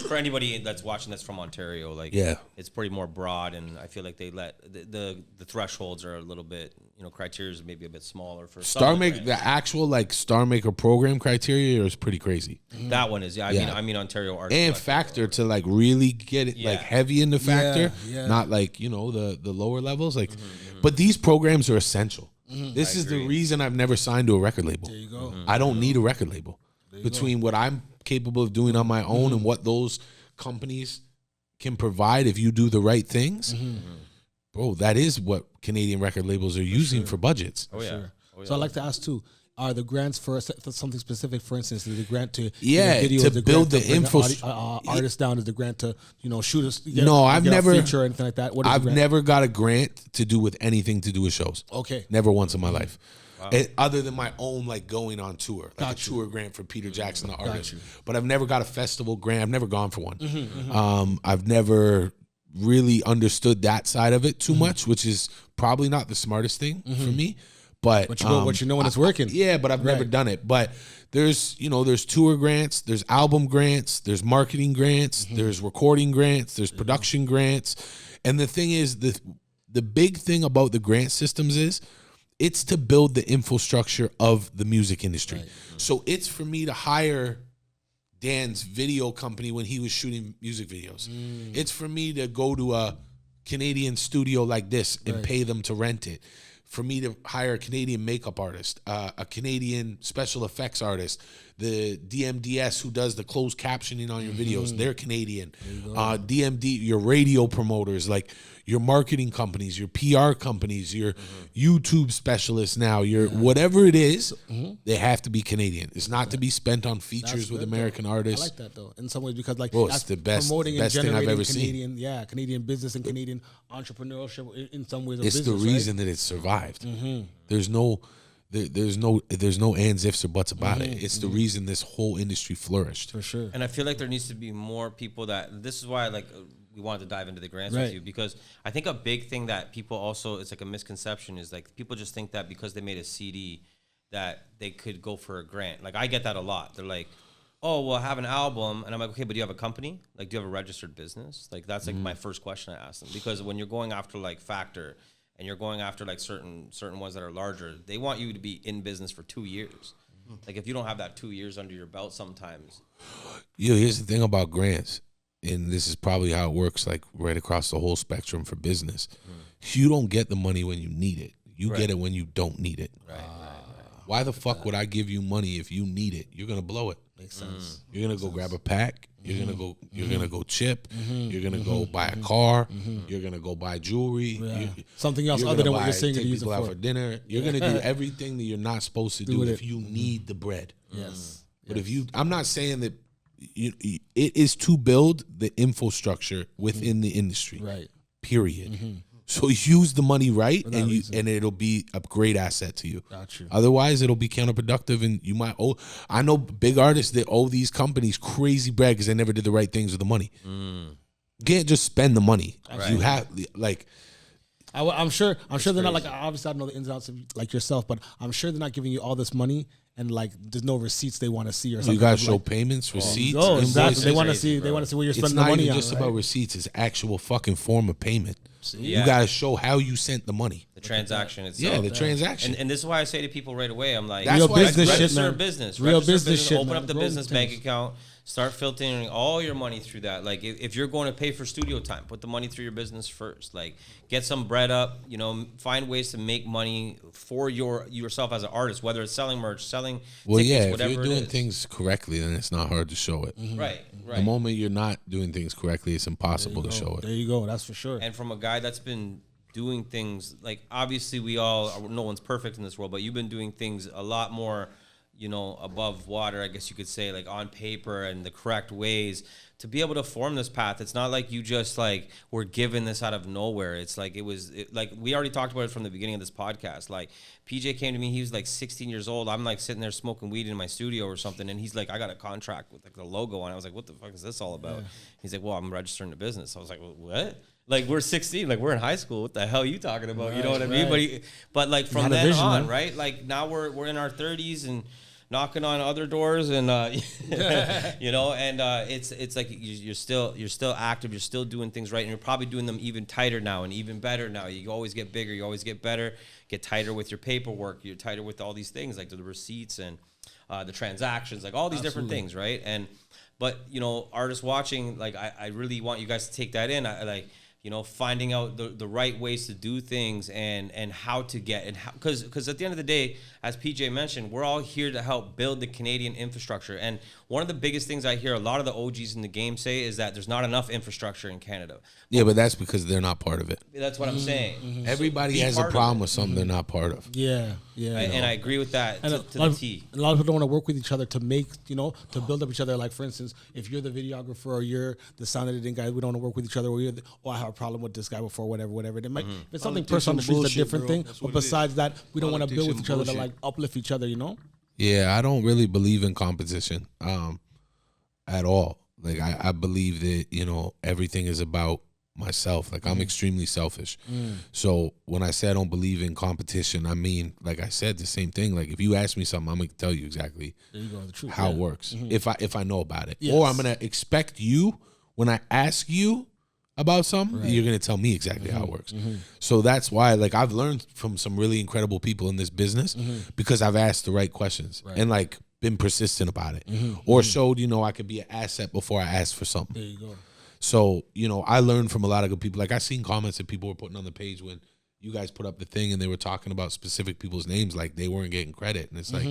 for anybody that's watching that's from Ontario. Like, it's pretty more broad, and I feel like they let the thresholds are a little bit, criteria is maybe a bit smaller for Star Maker. The actual like Star Maker program criteria is pretty crazy. That one is I mean Ontario Arts and Factor to like really get it like heavy into Factor, not like the lower levels like. But these programs are essential. This is the reason I've never signed to a record label. There you go. I don't need a record label. Between what I'm capable of doing on my own and what those companies can provide if you do the right things, bro, that is what Canadian record labels are using for budgets. Oh yeah. So I'd like to ask too, are the grants for something specific? For instance, is the grant to to build the info artist down? Is the grant to shoot us? I've never feature or anything like that. I've never got a grant to do with anything to do with shows. Okay, never once in my life. Wow. Other than my own like going on tour, like a tour grant for Peter Jackson, the artist. But I've never got a festival grant. I've never gone for one. I've never really understood that side of it too much, which is probably not the smartest thing for me. But you know when it's working. But I've never done it. But there's tour grants, there's album grants, there's marketing grants, there's recording grants, there's production grants. And the thing is, the big thing about the grant systems is it's to build the infrastructure of the music industry. Right. So it's for me to hire Dan's video company when he was shooting music videos. It's for me to go to a Canadian studio like this and pay them to rent it. For me to hire a Canadian makeup artist, a Canadian special effects artist, the DMDS who does the closed captioning on your videos, they're Canadian. DMD, your radio promoters, like your marketing companies, your PR companies, your YouTube specialists now, your whatever it is, they have to be Canadian. It's not to be spent on features with American artists. I like that though, in some ways, because like it's the best thing I've ever seen. Yeah, Canadian business and Canadian entrepreneurship in some ways. It's the reason that it survived. There's no, there's no ands, ifs, or buts about it. It's the reason this whole industry flourished. For sure. And I feel like there needs to be more people that. This is why we wanted to dive into the grants Right. with you, because I think a big thing that people also, it's like a misconception, is like people just think that because they made a CD that they could go for a grant. Like I get that a lot. They're like, oh, well, I have an album, and I'm like, okay, but do you have a company? Like, do you have a registered business? Like that's like my first question I ask them, because when you're going after like Factor and you're going after like certain ones that are larger, they want you to be in business for 2 years. Like if you don't have that 2 years under your belt, sometimes. Here's the thing about grants, and this is probably how it works, like right across the whole spectrum for business. You don't get the money when you need it. You get it when you don't need it. Right. Why the fuck would I give you money if you need it? You're gonna blow it. Makes sense. You're gonna go grab a pack. You're gonna go. You're gonna go chip. You're gonna go buy a car. You're gonna go buy jewelry. Yeah. Something else You're other than gonna what you're saying take to use it people out for. for dinner. You're gonna do everything that you're not supposed to do if you need the bread. Yes. But if you, I'm not saying that it is to build the infrastructure within the industry. Right. Period. So use the money right, and it'll be a great asset to you. Got you. Otherwise, it'll be counterproductive, and you might owe. I know big artists that owe these companies crazy bread because they never did the right things with the money. You can't just spend the money. You have like. I'm sure they're not like, obviously I don't know the ins and outs of like yourself, but I'm sure they're not giving you all this money and like there's no receipts they want to see or something. You gotta show like, payments, receipts. Oh, exactly. invoices. They want to Crazy, see. They want to see where you're It's spending the not money even on. just right? about receipts. It's actual fucking form of payment. Yeah. You gotta show how you sent the money. The transaction itself. Yeah, the transaction. And this is why I say to people right away, I'm like, That's Real why business shit, register man. a business. Real Register a business shit, Open man. up the Grow business things. bank account. Start filtering all your money through that. Like if you're going to pay for studio time, put the money through your business first. Like get some bread up. Find ways to make money for yourself as an artist, whether it's selling merch, selling tickets, if whatever you're it doing is. things correctly, then it's not hard to show it. Right. The moment you're not doing things correctly, it's impossible to show it. There you go. That's for sure. And from a guy that's been doing things, like obviously no one's perfect in this world, but you've been doing things a lot more, above water, I guess you could say, like on paper and the correct ways to be able to form this path. It's not like you just like were given this out of nowhere. It's like like we already talked about it from the beginning of this podcast. Like PJ came to me, he was like 16 years old. I'm like sitting there smoking weed in my studio or something, and he's like, I got a contract with like the logo on. I was like, what the fuck is this all about? He's like, well, I'm registering the business. I was like, well, what? Like we're 16, like we're in high school. What the hell are you talking about? You know what I mean? But like from Had a then vision, on, man. right? Like now we're in our 30s and knocking on other doors, and it's like you're still active, you're still doing things right, and you're probably doing them even tighter now and even better now. You always get bigger, you always get better, get tighter with your paperwork, you're tighter with all these things like the receipts and the transactions, like all these different things, right? But artists watching, like I really want you guys to take that in. Finding out the right ways to do things and how to get, and how, because at the end of the day, as PJ mentioned, we're all here to help build the Canadian infrastructure. And one of the biggest things I hear a lot of the OGs in the game say is that there's not enough infrastructure in Canada. Yeah, but that's because they're not part of it. That's what I'm saying. Everybody be has a part of problem it. with something they're not part of. Yeah. And I agree with that And to the T. a lot of people don't want to work with each other to make, to build up each other. Like, for instance, if you're the videographer or you're the sound editing guy, we don't want to work with each other. Or I have a problem with this guy before, whatever. It might, if it's something Politics personal on the and street, it's a bullshit, different bro. thing. That's But what it is. besides that, we don't want to Politics build with and each other to bullshit. like uplift each other, Yeah, I don't really believe in competition at all. Like I believe that, everything is about myself. Like I'm extremely selfish. So when I say I don't believe in competition, I mean, like I said, the same thing. Like if you ask me something, I'm gonna tell you exactly There you go, the truth. how it works. If I know about it. Yes. Or I'm gonna expect you, when I ask you about something, you're gonna tell me exactly how it works. So that's why, like, I've learned from some really incredible people in this business because I've asked the right questions and like been persistent about it, or showed I could be an asset before I asked for something. There you go. So I learned from a lot of good people. Like I seen comments that people were putting on the page when you guys put up the thing and they were talking about specific people's names, like they weren't getting credit, and it's like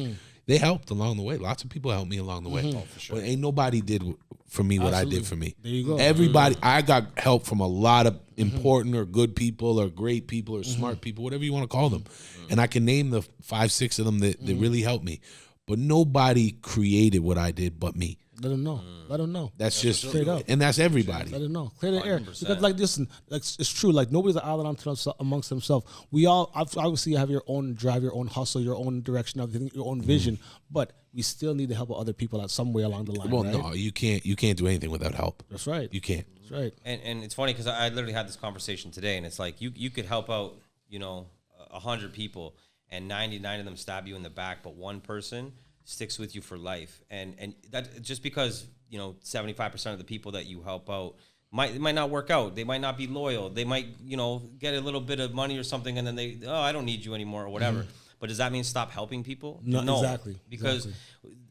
they helped along the way. Lots of people helped me along the way. For sure. But ain't nobody did for me what I did for me. There you go. Everybody, I got help from a lot of important or good people or great people or smart people, whatever you want to call them. And I can name the 5-6 of them that really helped me. but nobody created what I did but me. Let them know. Let them know. That's just straight up. and that's everybody. Let them know. Clear the air. 100%. Because like listen, like it's true. Like nobody's an island unto amongst themselves. We all obviously have your own drive, your own hustle, your own direction, everything, your own vision. But we still need to help other people out some way along the line. Well, right? no, you can't do anything without help. That's right. You can't. That's right. And it's funny because I literally had this conversation today, and it's like you could help out 100 people, and 99 of them stab you in the back, but one person sticks with you for life, and that just because 75% of the people that you help out might not work out. They might not be loyal. They might get a little bit of money or something, and then I don't need you anymore or whatever. But does that mean stop helping people? No, exactly. Because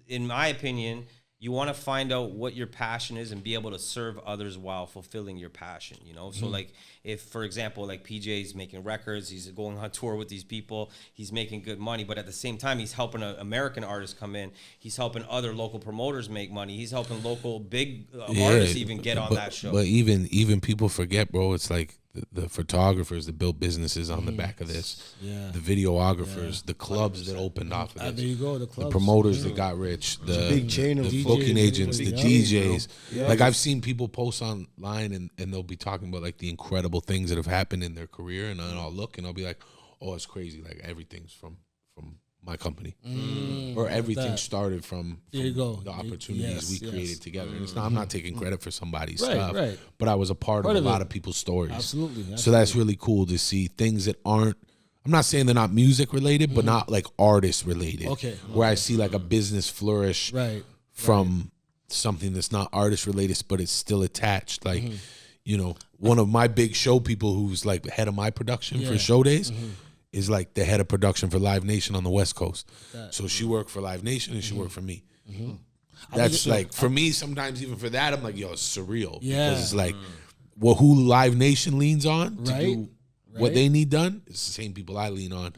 in my opinion, you want to find out what your passion is and be able to serve others while fulfilling your passion, So like if, for example, like PJ's making records, he's going on tour with these people, he's making good money, but at the same time, he's helping an American artist come in. He's helping other local promoters make money. He's helping local big artists even get on that show. But even people forget, bro, it's like the photographers that built businesses on the back of this, the videographers, the clubs that opened off of this, there you go, the clubs, promoters that got rich, the big chain of booking agents, the DJs. Yeah. Like I've seen people post online and they'll be talking about like the incredible things that have happened in their career, and I'll look and I'll be like, oh, it's crazy. Like everything's from my company, or everything started from there you go. the opportunities we created together. And it's not, I'm not taking credit for somebody's Right, stuff, right. but I was a part of a lot of people's stories. Absolutely. So that's really cool to see things that aren't, I'm not saying they're not music related, but not like artist related. Okay. Where I see like a business flourish from something that's not artist related, but it's still attached. Like, one of my big show people who's like head of my production for show days is like the head of production for Live Nation on the West Coast. So she worked for Live Nation and she worked for me. That's like, for me, sometimes even for that, I'm like, yo, it's surreal. Yeah. Because it's like, well, who Live Nation leans on to do what they need done, it's the same people I lean on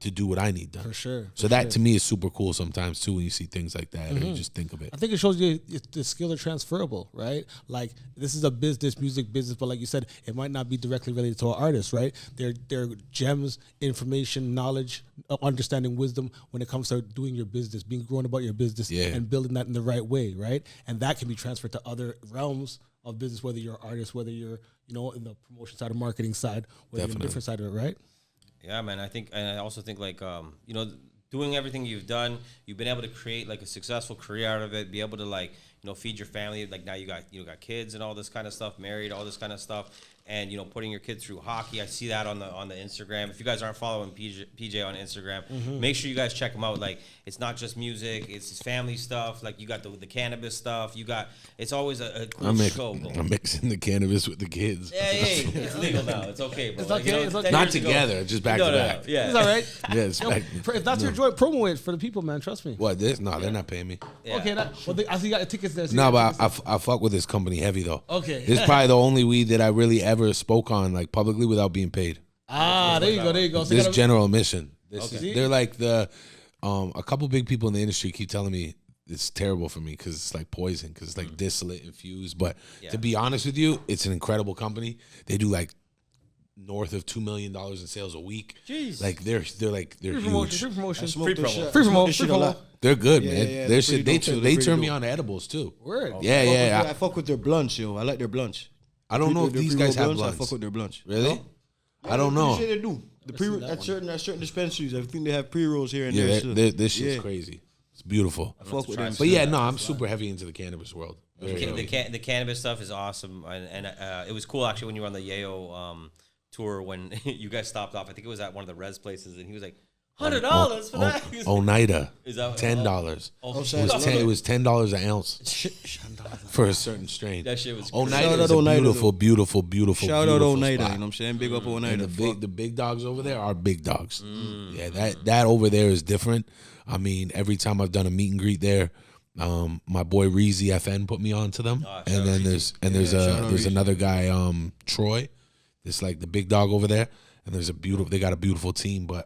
to do what I need done. For sure. So that to me is super cool sometimes too when you see things like that or you just think of it. I think it shows you the skills are transferable, right? Like this is a business, music business, but like you said, it might not be directly related to an artist, right? They're gems, information, knowledge, understanding, wisdom when it comes to doing your business, being grown about your business and building that in the right way, right? And that can be transferred to other realms of business, whether you're an artist, whether you're, in the promotion side or marketing side, whether you're in a different side of it, right? Yeah, man. I also think like, doing everything you've done, you've been able to create like a successful career out of it, be able to like, feed your family. Like now you got kids and all this kind of stuff, married, all this kind of stuff. And, putting your kids through hockey. I see that on the Instagram. If you guys aren't following PJ on Instagram, make sure you guys check him out. Like, it's not just music. It's his family stuff. Like, you got the cannabis stuff. It's always a cool show. I'm mixing the cannabis with the kids. Yeah, it's legal now. It's okay, bro. It's okay, it's okay. Not together, just back to back. Yeah. It's all right. Yeah, it's back. If that's your joy, promo it for the people, man. Trust me. What, this? No, they're not paying me. Yeah. Okay, I see you got tickets there. No, but I fuck with this company heavy, though. Okay. This is probably the only weed that I really ever spoke on, like, publicly without being paid. There you go. So This general admission. They're like a couple big people in the industry keep telling me it's terrible for me because it's like poison, because it's like distillate infused. But to be honest with you, it's an incredible company. They do like north of $2 million in sales a week. Jeez. Like they're huge. Free promotion. Free promo. They're good, Yeah, man. yeah, Their they're shit, pretty dope. they They're turn pretty me dope. on to edibles too. Word. Yeah. I fuck with their blunts, yo. I like their blunts. I don't know if Their these pre-roll guys have blunts, I blunts. fuck with their blunts. Really? I don't know. They do. At certain dispensaries, I think they have pre-rolls here and Yeah, there. still. this shit's Yeah. crazy. It's beautiful. I fuck with them. But yeah, no, I'm super heavy into the cannabis world. The cannabis stuff is awesome, and it was cool actually when you were on the Yayo tour when you guys stopped off. I think it was at one of the res places, and he was like, $100 for that. Oneida. Is that $10? It was $10 an ounce for a certain strain. That shit was Oneida Shout is out a Oneida, beautiful Shout out Oneida, spot. you know what I'm saying? Big up Oneida. And the big dogs over there are big dogs. Yeah, that over there is different. I mean, every time I've done a meet and greet there, my boy Reezy FN put me on to them. And then there's another guy, Troy. It's like the big dog over there. and they got a beautiful team. But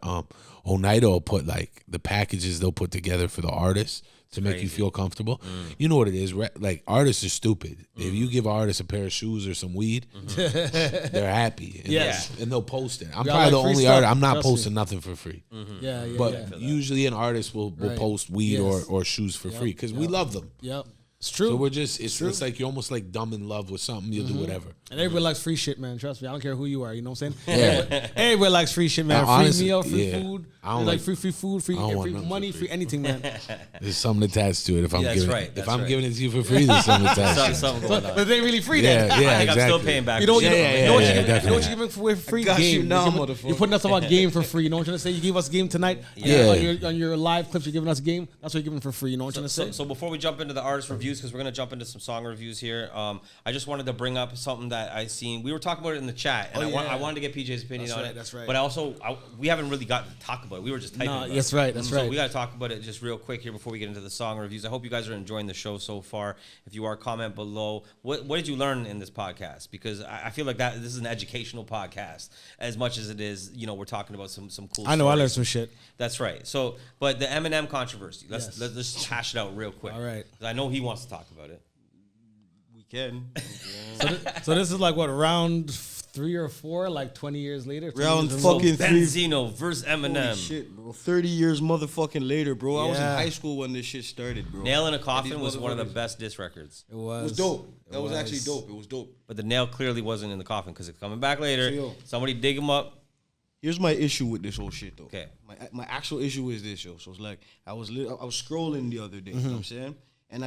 Oneida will put like the packages they'll put together for the artists to make you feel comfortable. You know what it is? Like, artists are stupid. If you give artists a pair of shoes or some weed, they're happy. And, and they'll post it. I'm probably the only artist. I'm not posting nothing for free. But usually an artist will post weed or shoes for free because we love them. Yep. It's true. So we're just, it's like you're almost like dumb in love with something. You'll do whatever. And everybody likes free shit, man. Trust me. I don't care who you are. You know what I'm saying? Everybody likes free shit, man. Now, honestly, free meal, free food. I don't like free food, free money, free anything, man. There's something attached to it. If I'm giving right. if I'm giving it to you for free, there's something attached to it. But it ain't really free Yeah, then. yeah, I think exactly. I'm still paying back. You know what definitely. you're giving for free? got Game. you now, You're motherfucker. putting us about game for free. You know what I'm trying to say? You gave us game tonight. On your live clips, you're giving us game. That's what you're giving for free. You know what I'm trying to say? So before we jump into the artist reviews, because we're gonna jump into some song reviews here, I just wanted to bring up something that I seen. We were talking about it in the chat, and I wanted to get PJ's opinion on it. That's right. But also, we haven't really gotten to talk about it. We were just typing. about that's it. right. That's So right. we got to talk about it just real quick here before we get into the song reviews. I hope you guys are enjoying the show so far. If you are, comment below. What did you learn in this podcast? Because I feel like this is an educational podcast as much as it is. We're talking about some cool. I know. I stories. learned some shit. That's right. So, but the Eminem controversy. Let's just hash it out real quick. All right. 'Cause I know he wants to talk about it. We can. So this is like what, round 3 or 4, like 20 years later? Round So fucking 3. Benzino versus Eminem. Holy shit, bro. 30 years motherfucking later, bro. I was in Yeah. high school when this shit started, bro. Nail in a Coffin these was one of the motherfuckers- best diss records. It was. It was dope. That was actually dope. It was dope. But the nail clearly wasn't in the coffin because it's coming back later. So, yo. Somebody dig him up. Here's my issue with this whole shit, though. Okay. My actual issue is this, yo. So it's like I was scrolling the other day. You know what I'm saying? And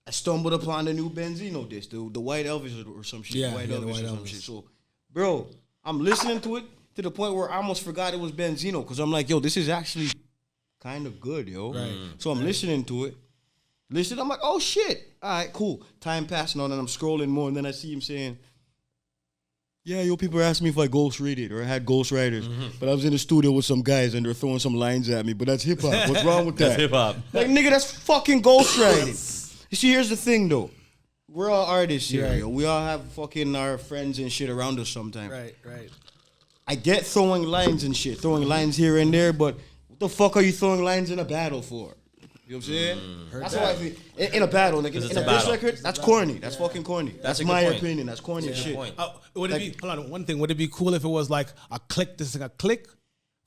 I stumbled upon the new Benzino disc, the White Elvis or some shit. Yeah, White the Elvis White or some Elvis. shit. So, bro, I'm listening to it to the point where I almost forgot it was Benzino because I'm like, yo, this is actually kind of good, yo. Right. So I'm listening to it. I'm like, oh shit. All right, cool. Time passing on and I'm scrolling more and then I see him saying, yeah, yo, people are asking me if I ghostwrote or I had ghostwriters. But I was in the studio with some guys and they're throwing some lines at me. But that's hip hop. What's wrong with that? That's hip hop. Like, nigga, that's fucking ghostwriting. You see, here's the thing, though. We're all artists here, yo. We all have fucking our friends and shit around us sometimes. Right. I get throwing lines and shit, throwing lines here and there, but what the fuck are you throwing lines in a battle for? You know what I'm saying? That's how I feel. In a battle, like in a it's a diss battle. record, that's corny. That's fucking corny. That's a good my point. opinion. That's corny as Good shit. point. Would it be, hold on, one thing, would it be cool if it was like a click, this is like a click?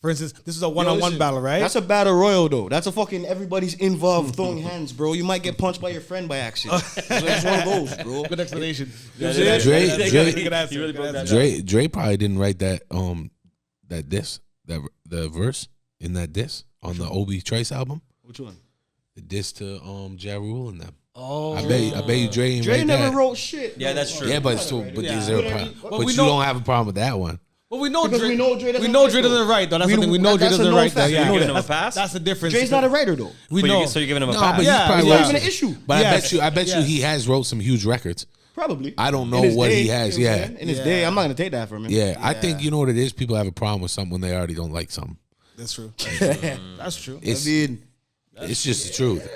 For instance, this is a one-on-one Listen, battle, right? That's a battle royal, though. That's a fucking everybody's involved throwing hands, bro. You might get punched by your friend by accident. It's one of those, bro. Good explanation. Dre probably didn't write that diss, the verse in that diss on the Obi Trice album. Which one? The diss to Ja Rule and them. Oh, I bet you Dre ain't Dre write never that. wrote shit. Yeah, that's true. Yeah, but is there a problem? But we you know- don't have a problem with that one. Well, we know Because Dre. we know Dre doesn't we know write, Dre doesn't though. write, though. That's the thing. We know Dre that's a doesn't known write, though. fact. Yeah, You know giving him a that. pass? That's the difference. Dre's not a writer, though. We know. So you're giving him a No, pass? but Yeah, he's probably It's not wrote even an some- issue. But Yes. I bet you Yes. he has wrote some huge records. Probably. I don't know In his what day, he has. you know what I'm Yeah. saying? In his day, I'm not gonna take that from him. Yeah, I think you know what it is. People have a problem with something when they already don't like something. That's true. That's true. It's I mean, it's just the truth.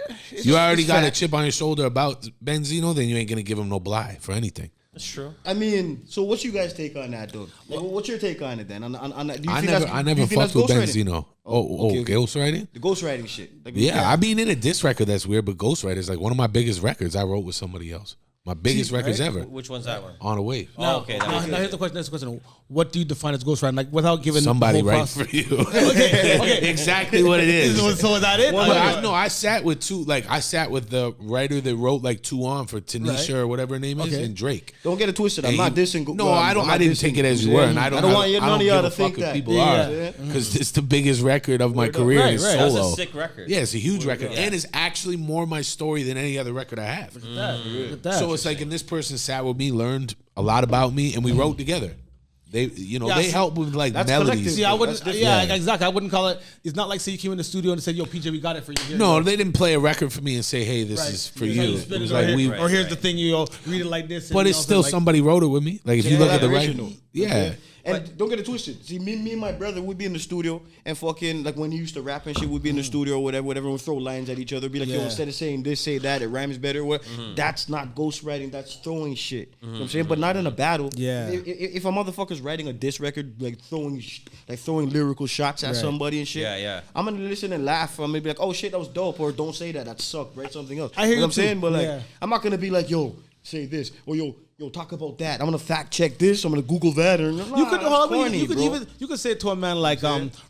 You already got a chip on your shoulder about Benzino, then you ain't gonna give him no bly for anything. That's true. I mean, so what's you guys' take on that, though? What's your take on it then? On that? Do you I think never do you think fucked with that's ghostwriting? Benzino. Okay. Ghostwriting? The ghostwriting shit. Like, Yeah, I mean in a diss record that's weird, but Ghostwriter is like one of my biggest records I wrote with somebody else. My biggest records ever. Which one's that one? On a Wave. Oh, okay. Now here's the question. Next question. What do you define as ghostwriting? Like without giving Somebody whole write process- for you. Okay. Exactly what it is. So is that it? But I sat with I sat with the writer that wrote like 2 on for Tanisha or whatever her name is, Okay. and Drake. Don't get it twisted. I'm And not he- dissing. No, I don't. I didn't take it as you were, and I don't want none of y'all to think if that. people Yeah. are because it's the biggest record of my career. Right, and it's right. That's solo. a sick record. Yeah, it's a huge record, and it's actually more my story than any other record I have. Look at that. So it's like, and this person sat with me, learned a lot about me, and we wrote together. They, Yeah, they see, help with like that's melodies. collective. See, I wouldn't. That's Yeah, different. exactly. I wouldn't call it. It's not like say you came in the studio and said, "Yo, PJ, we got it for you." Here No, you go. they didn't play a record for me and say, "Hey, this Right. is for So you." split It was or like here- we, or here's the thing, you know, read it like this. and but you it's know, still like- somebody wrote it with me. Like if you look at the collaboration, writing, though. yeah. And don't get it twisted. See, me and my brother would be in the studio and fucking like when he used to rap and shit, we'd be in the studio or whatever, and throw lines at each other. Be like, yo, instead of saying this, say that. It rhymes better. What? That's not ghostwriting. That's throwing shit. You know what I'm saying? But not in a battle. Yeah. If a motherfucker's writing a diss record, like throwing lyrical shots at somebody and shit. Yeah. I'm gonna listen and laugh. I'm gonna be like, oh shit, that was dope, or don't say that. That sucked. Write something else. I hear you what I'm too. saying, but like, Yeah. I'm not gonna be like, yo, say this, or yo, talk about that. I'm gonna fact check this. I'm gonna Google that. And You could say it to a man like,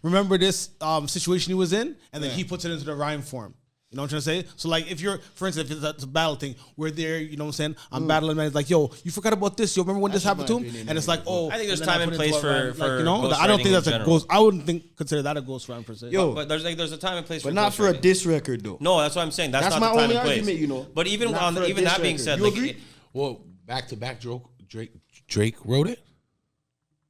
remember this situation he was in, and then he puts it into the rhyme form. You know what I'm trying to say? So like, if you're, for instance, if it's a battle thing, we're there. You know what I'm saying? I'm battling, man. It's like, yo, you forgot about this. Yo, remember when this happened to him? And it's like, oh, I think there's and then time and put it into place a rhyme. for like, you know. ghost I don't writing think that's in a general. ghost. I wouldn't consider that a ghost rhyme per se. Yo, But there's a time and place for but not for a ghostwriting. diss record though. No, that's what I'm saying. That's That's not my the time only and place. argument, you know. But even Not for a even diss that being record. said, You like agree? Well, back to back, Drake wrote it.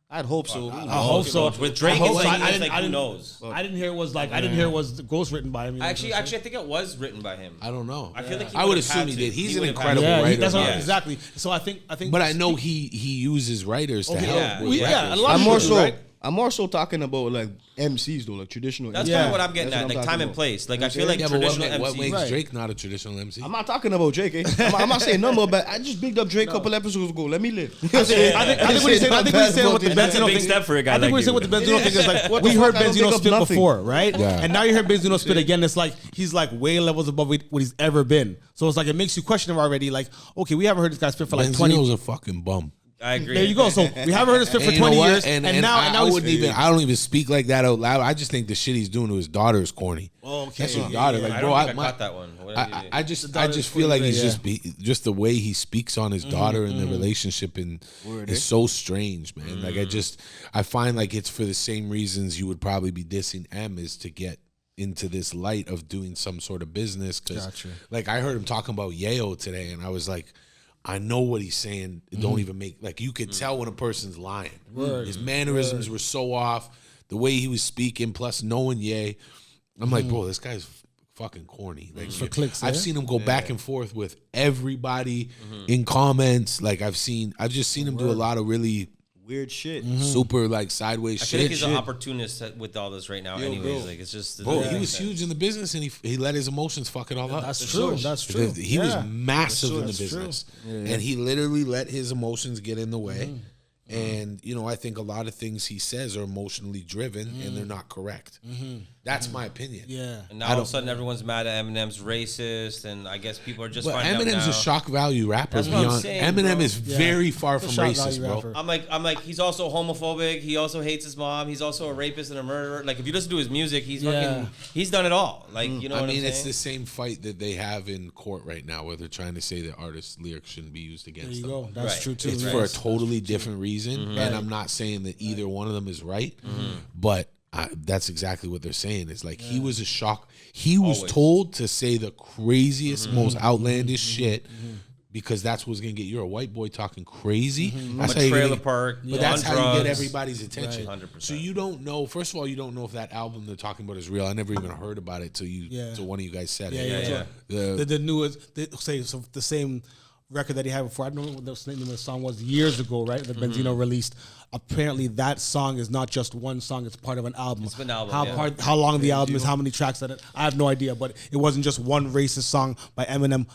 I'd hope so. I hope so. with Drake, I hope it's so. like, I it's didn't- like I who didn't- knows? I didn't hear it was like I didn't hear it was ghost written by him. You know Actually, what I'm I saying? think it was written by him. I don't know. I feel like he I would would've assume had he to. did. He's He an would've had incredible to. yeah, writer. that's what, Yeah. exactly. So I think. But I know he uses writers to Okay, help. yeah. with Yeah, records. a lot I'm of more people, so. right? I'm more so talking about like MCs though, like traditional. That's MCs. kind of what I'm getting That's at, what like I'm time talking and about. place. Like You know I feel like Yeah, but traditional what MCs. makes Right. Drake not a traditional MC? I'm not talking about Drake. I'm not saying number, but I just bigged up Drake a couple episodes ago. Let me live. I think what he's saying. I think what he's saying with the That's a Benzino big thing. step for a guy I think like what he's saying you. with the Benzino thing is like What the we heard fuck? I don't Benzino pick up spit nothing. before, right? Yeah. And now you heard Benzino spit again. It's like he's like way levels above what he's ever been. So it's like it makes you question him already. Like, okay, we haven't heard this guy spit for like 20. Benzino's a fucking bum. I agree. There you go. So we haven't heard his spit for And you know 20 what? years, And now I he's wouldn't even. I don't even speak like that out loud. I just think the shit he's doing to his daughter is corny. Okay. That's his daughter. Like, I bro, don't think I my- caught that one. What did you do? I just daughter's feel like pretty he's good, just the way he speaks on his daughter and the relationship and is so strange, man. Like I find like it's for the same reasons you would probably be dissing M is to get into this light of doing some sort of business. Because like I heard him talking about Yayo today, and I was like, I know what he's saying. It don't even make like you could tell when a person's lying. His mannerisms were so off. The way he was speaking, plus knowing Ye, I'm like, bro, this guy's fucking corny. Like For clicks, I've yeah? seen him go back and forth with everybody in comments. Like I've just seen him do a lot of really Weird shit. super like sideways I shit. feel like he's an opportunist with all this right now. Anyways, bro. like it's just. Bro, he was huge in the business and he let his emotions fuck it all up. That's true. That's true. Because he was Yeah. massive in the That's true. business, and he literally let his emotions get in the way. And you know, I think a lot of things he says are emotionally driven, and they're not correct. That's my opinion. Yeah. And now all of a sudden, everyone's mad at Eminem's racist, and I guess people are just But finding Eminem's out now. a shock value rapper. That's what I'm Beyond saying, Eminem bro. is very far from shock racist, value bro. rapper. I'm like, he's also homophobic. He also hates his mom. He's also a rapist and a murderer. Like, if you listen to his music, he's fucking, he's done it all. Like, you know I what mean, I'm it's saying? the same fight that they have in court right now, where they're trying to say that artists' lyrics shouldn't be used There against you them. go. That's Right. true too. It's yeah. for a totally different reason, and Right. I'm not saying that either one of them is right, but that's exactly what they're saying. It's like he was a shock. He was Always. told to say the craziest, most outlandish shit because that's what's gonna get. You're a white boy talking crazy. That's I'm how a you're trailer gonna- park. But that's on how you drugs. get everybody's attention. 100%. So you don't know. First of all, you don't know if that album they're talking about is real. I never even heard about it till one of you guys said it. yeah. The newest, the same record that he had before. I don't know what the name of the song was years ago, right? That Benzino released. Apparently, that song is not just one song; it's part of an album. It's an album, How yeah. how long the album is, how many tracks that I have no idea, but it wasn't just one racist song by Eminem,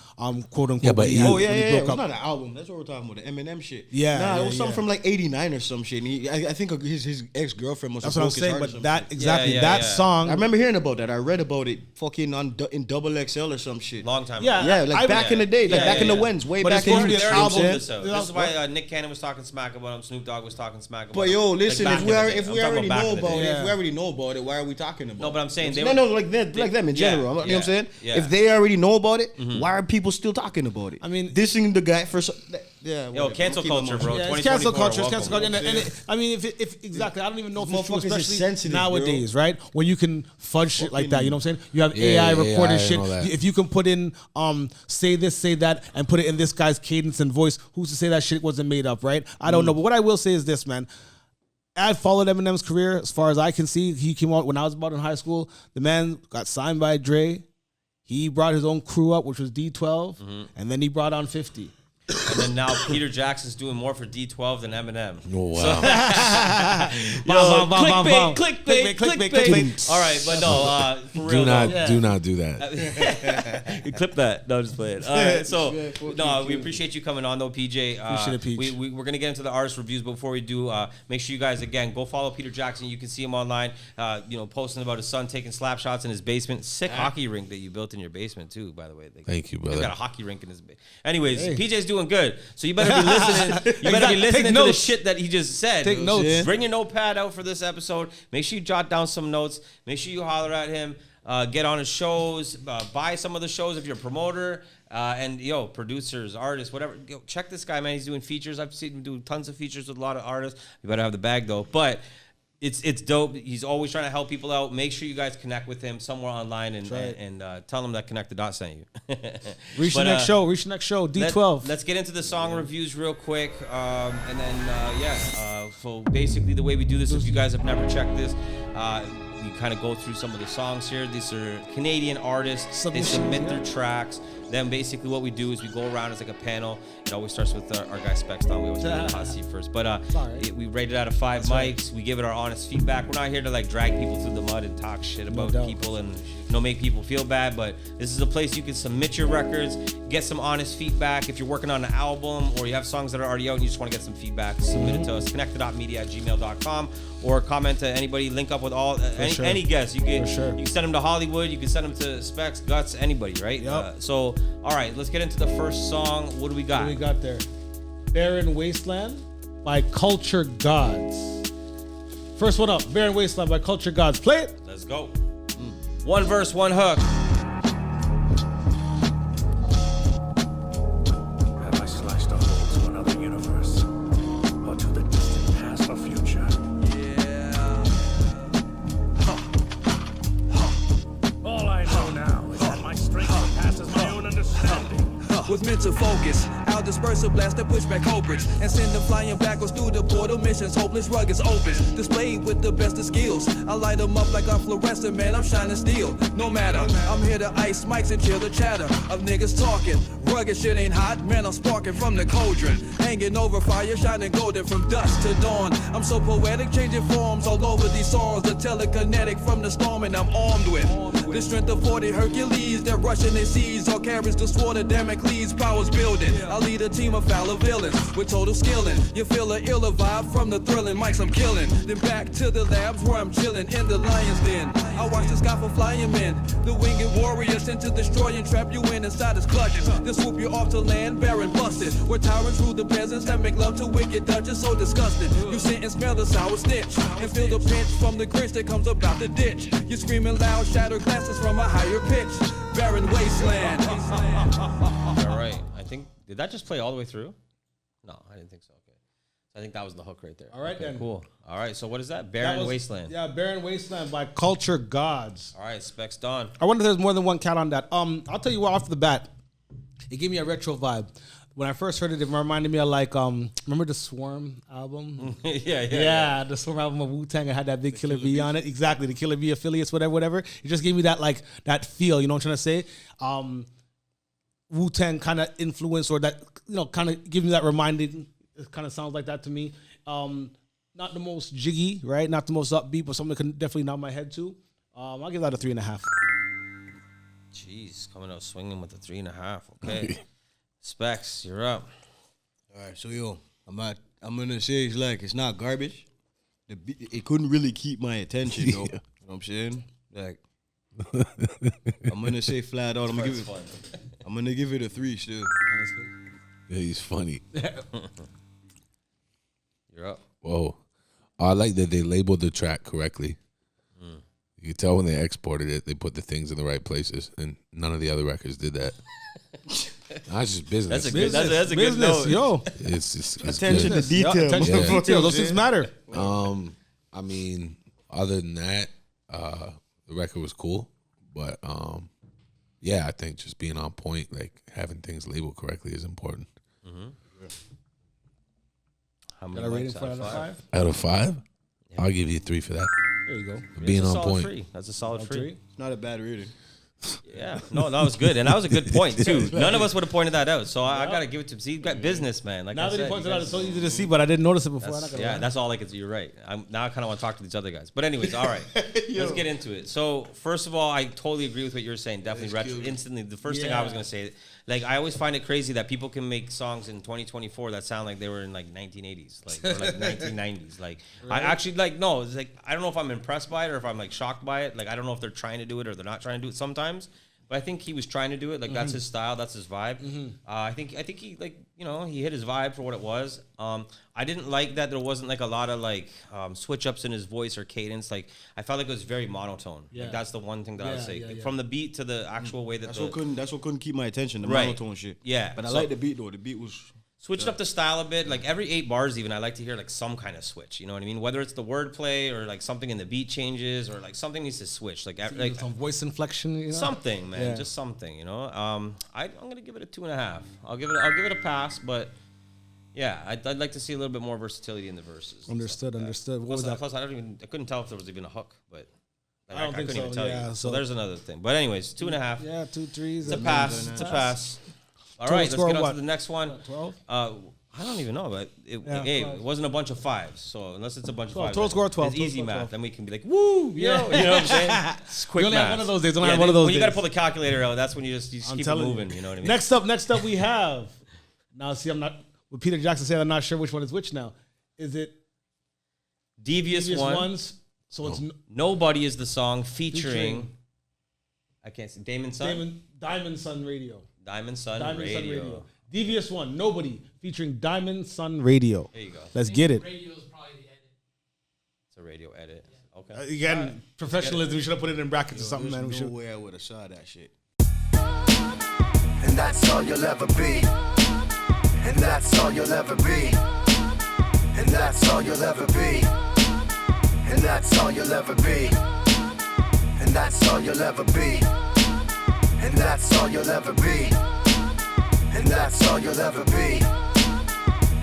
quote unquote. Yeah, but when he you- had- Oh when yeah, he yeah. broke It's up. not an album. That's what we're talking about. The Eminem shit. Yeah, Nah, yeah, it was something yeah. from like '89 or some shit. And I think his ex girlfriend must That's have what I'm broke his saying. heart or But some that shit. exactly yeah, that yeah. song. I remember hearing about that. I read about it fucking in double XL or some shit. Long time Yeah, ago. Yeah, like back in the day, like Yeah, back in the yeah. wins, way But back it's in supposed to the be They an already album. told this out. Yeah. This is why Nick Cannon was talking smack about him. Snoop Dogg was talking smack about But him. yo, Like, listen, back if in we the are, day. if I'm we talking already back know in the about day. it, Yeah. if we already know about it, why are we talking about it? No, but I'm saying they no, were- no, like them in general. You know what I'm saying? yeah. If they already know about it, why are people still talking about it? I mean- dissing the guy for yeah. Yo, whatever. cancel Keep it culture, moving. bro. Yeah, it's cancel 2024, culture. It's cancel welcome. culture. And I mean, if exactly, I don't even know if it's true, Motherfuckers is especially sensitive, nowadays, right? When you can fudge shit like that, Fucking- you know what I'm saying? You have Yeah, AI yeah, recording I shit. know that. If you can put in say this, say that, and put it in this guy's cadence and voice, who's to say that shit wasn't made up, right? I don't know. But what I will say is this, man. I followed Eminem's career as far as I can see. He came out when I was about in high school. The man got signed by Dre. He brought his own crew up, which was D12, and then he brought on 50. And then now Peter Jackson's doing more for D12 than Eminem. Oh, wow. Clickbait. All right, but no, for real. Do not do that. You clip that. No, just play it. All right, so no, we appreciate you coming on though, PJ. Appreciate it, Peach. We're gonna get into the artist reviews, but before we do, make sure you guys again go follow Peter Jackson. You can see him online, posting about his son taking slap shots in his basement. Sick hockey rink that you built in your basement too, by the way. Thank you, brother. He's got a hockey rink in his basement. Anyways, PJ's doing good, so you better be listening. You better be listening to the shit that he just said. Take notes. Yeah. Bring your notepad out for this episode. Make sure you jot down some notes. Make sure you holler at him. Get on his shows. Buy some of the shows if you're a promoter. And producers, artists, whatever. Check this guy, man. He's doing features. I've seen him do tons of features with a lot of artists. You better have the bag though. But it's dope. He's always trying to help people out. Make sure you guys connect with him somewhere online and tell him that Connect the Dot sent you. Reach the next show. D12. Let's get into the song reviews real quick. And then, so basically the way we do this, if you guys have never checked this, we kind of go through some of the songs here. These are Canadian artists. They submit their tracks. Then basically what we do is we go around as like a panel. It always starts with our guy Specz. We always do the hot seat first. But we rate it out of 5 mics. We give it our honest feedback. We're not here to like drag people through the mud and talk shit about people and make people feel bad. But this is a place you can submit your records, get some honest feedback. If you're working on an album or you have songs that are already out and you just want to get some feedback, submit it to us. connect.media@gmail.com or comment to anybody. Link up with any guest. You can send them to Hollywood. You can send them to Specz, Gutz, anybody, right? Yep. So, all right, let's get into the first song. What do we got? What do we got there? Barren Wasteland by Culture Gods. First one up, Barren Wasteland by Culture Gods. Play it. Let's go. One verse, one hook. Have I sliced a hole to another universe? Or to the distant past or future? All I know now is that my strength surpasses my own understanding. Was meant to focus, I'll disperse a blast and push back culprits and send them flying backwards through the portal missions. Hopeless ruggeds open, displayed with the best of skills. I light them up like a fluorescent, man, I'm shining steel. No matter, I'm here to ice mics and chill the chatter of niggas talking. Rugged shit ain't hot, man, I'm sparking from the cauldron. Hanging over fire, shining golden from dusk to dawn. I'm so poetic, changing forms all over these songs. The telekinetic from the storm and I'm armed with the strength of 40 Hercules that rushing their seas. All carries the sword of Damocles. Powers building. I lead a team of foul villains with total skilling. You feel an iller vibe from the thrilling mics I'm killing. Then back to the labs where I'm chilling in the lion's den. I watch the sky for flying men. The winged warrior sent to destroy and trap you in inside his clutches. Then swoop you off to land barren busted. Where tyrants rule the peasants that make love to wicked Dutchess. So disgusting. You sit and smell the sour stench and feel the pinch from the grinch that comes about the ditch. You screaming loud, shattered glasses from a higher pitch. Barren wasteland. All right. I think, did that just play all the way through? No, I didn't think so. Okay. So I think that was the hook right there. All right, okay, then. Cool. All right. So what is that? Barren Wasteland. Yeah, Barren Wasteland by Culture Gods. All right. Specz Don. I wonder if there's more than one cat on that. I'll tell you what, off the bat, it gave me a retro vibe. When I first heard it, it reminded me of like, remember the Swarm album? Yeah. The Swarm album of Wu-Tang. I had that big Killer B on it. Exactly, the Killer B affiliates, whatever. It just gave me that like that feel. You know what I'm trying to say? Wu-Tang kind of influence or that, kind of give me that reminding. It kind of sounds like that to me. Not the most jiggy, right? Not the most upbeat, but something that can definitely nod my head to. I'll give that a 3.5. Jeez, coming out swinging with a 3.5. Okay. Specz, you're up. All right, so I'm gonna say it's not garbage. It couldn't really keep my attention though. You know what I'm saying? Like, I'm gonna say flat out. I'm gonna give it a 3 still. Yeah, he's funny. You're up. Whoa. I like that they labeled the track correctly. You can tell when they exported it, they put the things in the right places, and none of the other records did that. That's just business. That's a good note. Yo. It's Attention good. to detail. Attention to detail. Those things matter. I mean, other than that, the record was cool, but yeah, I think just being on point, like having things labeled correctly, is important. How many Got a rating mics for out of 5? Out of 5, I'll give you a 3 for that. There you go. Being That's a on solid point. 3. That's a solid 3. It's not a bad rating. Yeah, no, that was good, and that was a good point too. None of us would have pointed that out, so I gotta give it to him. See, you got business, man. Like Now I that said, he points you it out, guys- it's so easy to see, but I didn't notice it before. I'm not gonna lie. that's all I could see. You're right. Now I kind of want to talk to these other guys, but anyways, all right, let's get into it. So first of all, I totally agree with what you're saying. Definitely instantly. The first thing I was gonna say, like I always find it crazy that people can make songs in 2024 that sound like they were in like 1980s, like or like 1990s. Like I actually like no, it's like I don't know if I'm impressed by it or if I'm like shocked by it. Like I don't know if they're trying to do it or they're not trying to do it sometimes. But I think he was trying to do it. Like that's his style. That's his vibe. I think he like he hit his vibe for what it was. I didn't like that there wasn't like a lot of like switch ups in his voice or cadence. Like I felt like it was very monotone. Yeah. Like that's the one thing that I would say from the beat to the actual way that That's what couldn't keep my attention. The Right. monotone shit. Yeah. But I So- like the beat though. The beat was. switched up the style a bit. Like every 8 bars, even I like to hear like some kind of switch. You know what I mean? Whether it's the wordplay or like something in the beat changes or like something needs to switch. Like Some voice inflection, something, man, Yeah. just something. You know, I'm gonna give it a 2.5. I'll give it a pass, but yeah, I'd like to see a little bit more versatility in the verses. and stuff Understood. like that. Understood. What Plus, was that? plus, I couldn't tell if there was even a hook, but like, I don't think couldn't even so, tell yeah, you. so- So there's another thing. But anyways, 2.5. Yeah, 2 3s. It's a pass. It's a pass. All Total right, let's score get on what? to the next one. 12? I don't even know, but Yeah, it 12. wasn't a bunch of 5s. So unless it's a bunch 12, of 5s, total score 12, It's total easy score math. 12. Then we can be like, woo, you know what I'm saying? It's quick We only have math. one of those days. We only have one of those When you got to days. pull the calculator out, that's when you just I'm keep it telling moving. you. You know what I mean? Next up, we have. Now, see, I'm not. With Peter Jackson said, I'm not sure which one is which now. Is it Devious Devious One. Ones? So it's Nobody is the song featuring I can't see Damon Sun. Diamond Sun Radio. Diamond Sun Diamond Sun Radio. Radio. Devious One, Nobody, featuring Diamond Sun Radio. There you go. Let's get it. Radio is probably the edit. It's a radio edit. Okay. Again, professionalism. We should have put it in brackets or something, man. We There's no should. way I would have saw that shit. And that's all you'll ever be. And that's all you'll ever be. And that's all you'll ever be. And that's all you'll ever be. And that's all you'll ever be. And that's all you'll ever be. And that's all you'll ever be.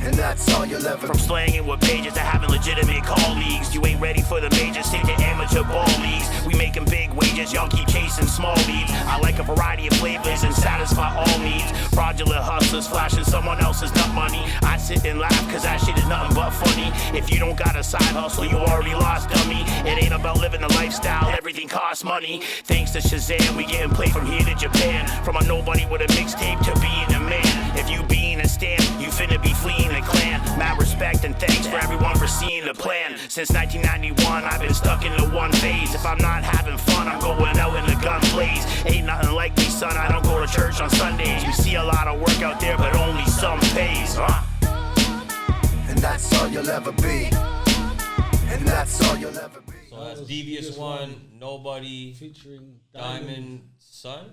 And that's all you'll ever be. From slanging with pages to having legitimate colleagues. You ain't ready for the majors, take the amateur ball leagues. We making big wages, y'all keep chasing small leads. I like a variety of flavors and satisfy all needs. Fraudulent hustlers flashing someone else's nut money. I sit and laugh cause that shit is nothing but funny. If you don't got a side hustle, you already lost, dummy. It ain't about living the lifestyle, everything costs money. Thanks to Shazam, we getting played from here to Japan. From a nobody with a mixtape to being a man. If you being a stand, you finna be fleeing the clan. Mad respect and thanks for everyone for seeing the plan. Since 1991, I've been stuck in the one phase. If I'm not having fun, I'm going out in the gun blaze. Ain't nothing like me, son, I don't go to church on Sundays. You see a lot of work out there, but only some pays. And that's all you'll ever be. And that's all you'll ever be. So that's Devious One, Nobody, Featuring Diamond Sun.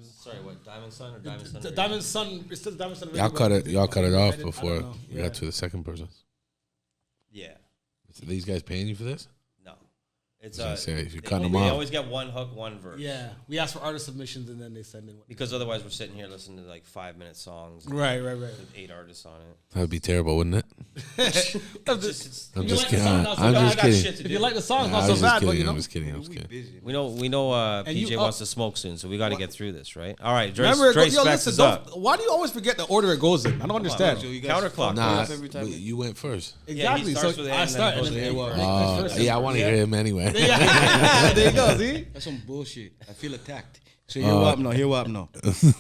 Sorry, what? Diamond Sun or Diamond Sun? Radio? Diamond Sun. It says Diamond Sun Radio. Y'all cut it off before know. we Yeah. got to the second person. Yeah. So these guys paying you for this? No. It's I was gonna say, if you're they cutting them they off. always get one hook, one verse. Yeah, we asked for artist submissions and then they send in. Because otherwise we're sitting here listening to like 5-minute songs. Right. With 8 artists on it. That would be terrible, wouldn't it? I'm If just you like the kidding. song, not so I'm bad. just I got kidding. shit to If do. you like the song, I not was so just bad, but kidding. you know. I'm just kidding. We know And you- PJ wants to smoke soon, so we got to get through this, right? All right, Dre Remember, Specz listen, is up. why do you always forget the order it goes in? I don't understand. Counterclock. Nah, every time. you went first. Exactly. he starts with A I and then start goes and to then A. Yeah, I want to hear him anyway. Yeah, there you go. See, That's some bullshit. I feel attacked. So hear what up now. Hear what up now.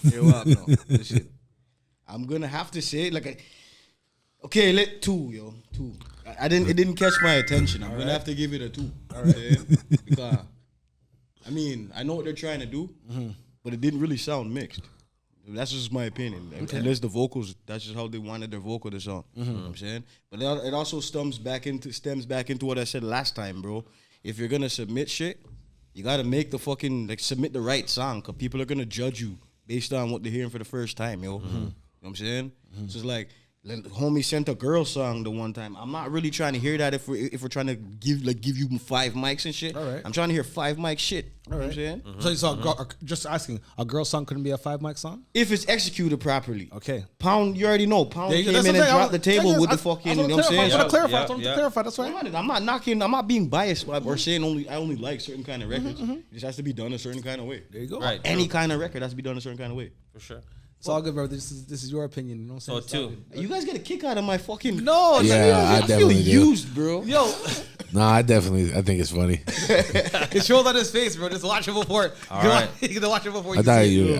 Hear what up now. Listen, I'm gonna have to say it like okay, let 2, yo, 2. I didn't. It didn't catch my attention. I'm gonna have to give it a 2. All right. Because I mean, I know what they're trying to do, but it didn't really sound mixed. That's just my opinion. Unless the vocals, that's just how they wanted their vocal to sound. You know what I'm saying? But it also stems back into what I said last time, bro. If you're gonna submit shit, you gotta make the fucking submit the right song, cause people are gonna judge you based on what they're hearing for the first time, yo. You know what I'm saying? So it's like Homie sent a girl song the one time. I'm not really trying to hear that if we're trying to give you 5 mics and shit. All right. I'm trying to hear 5 mic shit. You know what I'm saying? Just asking, a girl song couldn't be a 5 mic song? If it's executed properly. Okay. Pound, you already know. Pound came that's in what and I'm dropped the table with the fucking, you know what I'm saying? I want to clarify. That's right. I'm not knocking. I'm not being biased or saying I only like certain kind of records. It just has to be done a certain kind of way. There you go. Right. Any kind of record has to be done a certain kind of way. For sure. It's all good, bro. This is your opinion. You know what I'm saying? So 2. You guys get a kick out of my fucking. No, Yeah, I I feel definitely do. used, bro. yo, I think it's funny. it shows on his face, bro. Just watch it before. All right. You can watch it before. I thought you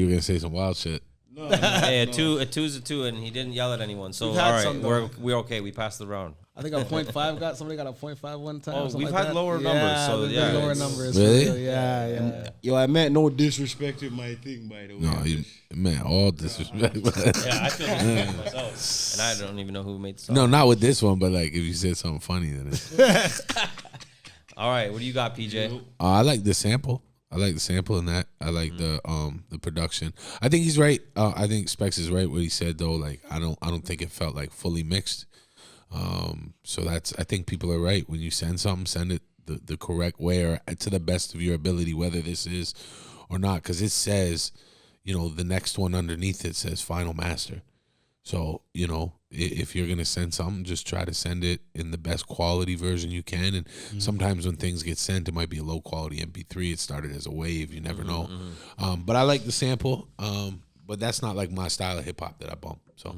were gonna say some wild shit. Hey, a 2's a 2, and he didn't yell at anyone. So We've all had right, some, we're okay. We passed the round. I think a 0.5 somebody got a 0.5 one time. Oh, something we've like had that. lower numbers, so we've yeah, had lower it's- numbers. Really? Yeah. Yo, I meant no disrespect to my thing, by the way. No, you man, all disrespect. Yeah, I feel disrespect myself, and I don't even know who made the song. No, not with this one, but like if you said something funny, then it's. All right, what do you got, PJ? I like the sample. I like the sample in that. I like the production. I think he's right. I think Specz is right what he said though. Like I don't think it felt like fully mixed. So I think people are right. When you send something, send it the correct way or to the best of your ability, whether this is or not. Because it says, the next one underneath it says final master. So, if you're going to send something, just try to send it in the best quality version you can. And sometimes when things get sent, it might be a low quality MP3. It started as a wave. You never know. But I like the sample. But that's not like my style of hip hop that I bump. So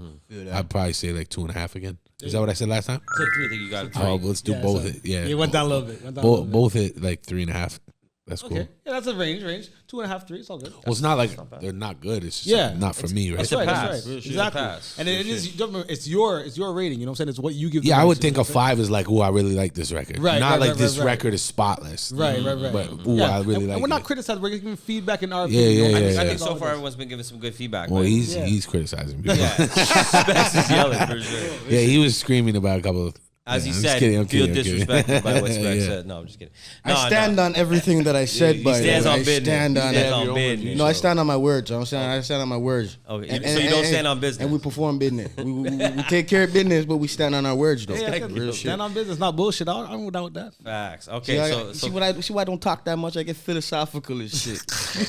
I'd probably say like 2.5 again. Is that what I said last time? I think you got it. Oh, let's do both. It went down a little bit. Both hit like 3.5. That's cool. Okay. Yeah, that's a range. 2.5, 3. It's all good. Well, it's not like they're not good. It's just not for me, right? That's right. pass. That's right. It's Exactly. a pass. And it is. It's your rating. You know what I'm saying? It's what you give. Yeah, the I would rating think to. a 5 is like, I really like this record. Right, Not right, like right, this right, right. record is spotless. Right. But Yeah. I really and like we're it. not criticizing. We're giving feedback in our Yeah, opinion. yeah, You know? I yeah. think so far everyone's been giving some good feedback. Well, but- he's criticizing people. yeah, Specz is yelling for sure. Yeah, he was screaming about a couple of. As he I'm just said, kidding, I'm feel kidding. disrespected by what Specz Yeah. said. No, I'm just kidding. I stand on everything that I said, He by the stands way. on I business. stand He on stands it. on business. No, I stand on my words. I stand on my words. Okay, so you don't stand on business. And we perform business. we take care of business, but we stand on our words, though. Yeah, Real shit. stand on business, not bullshit. I'm down with that. Facts. See, Okay, see why I don't talk that much? I get philosophical and shit.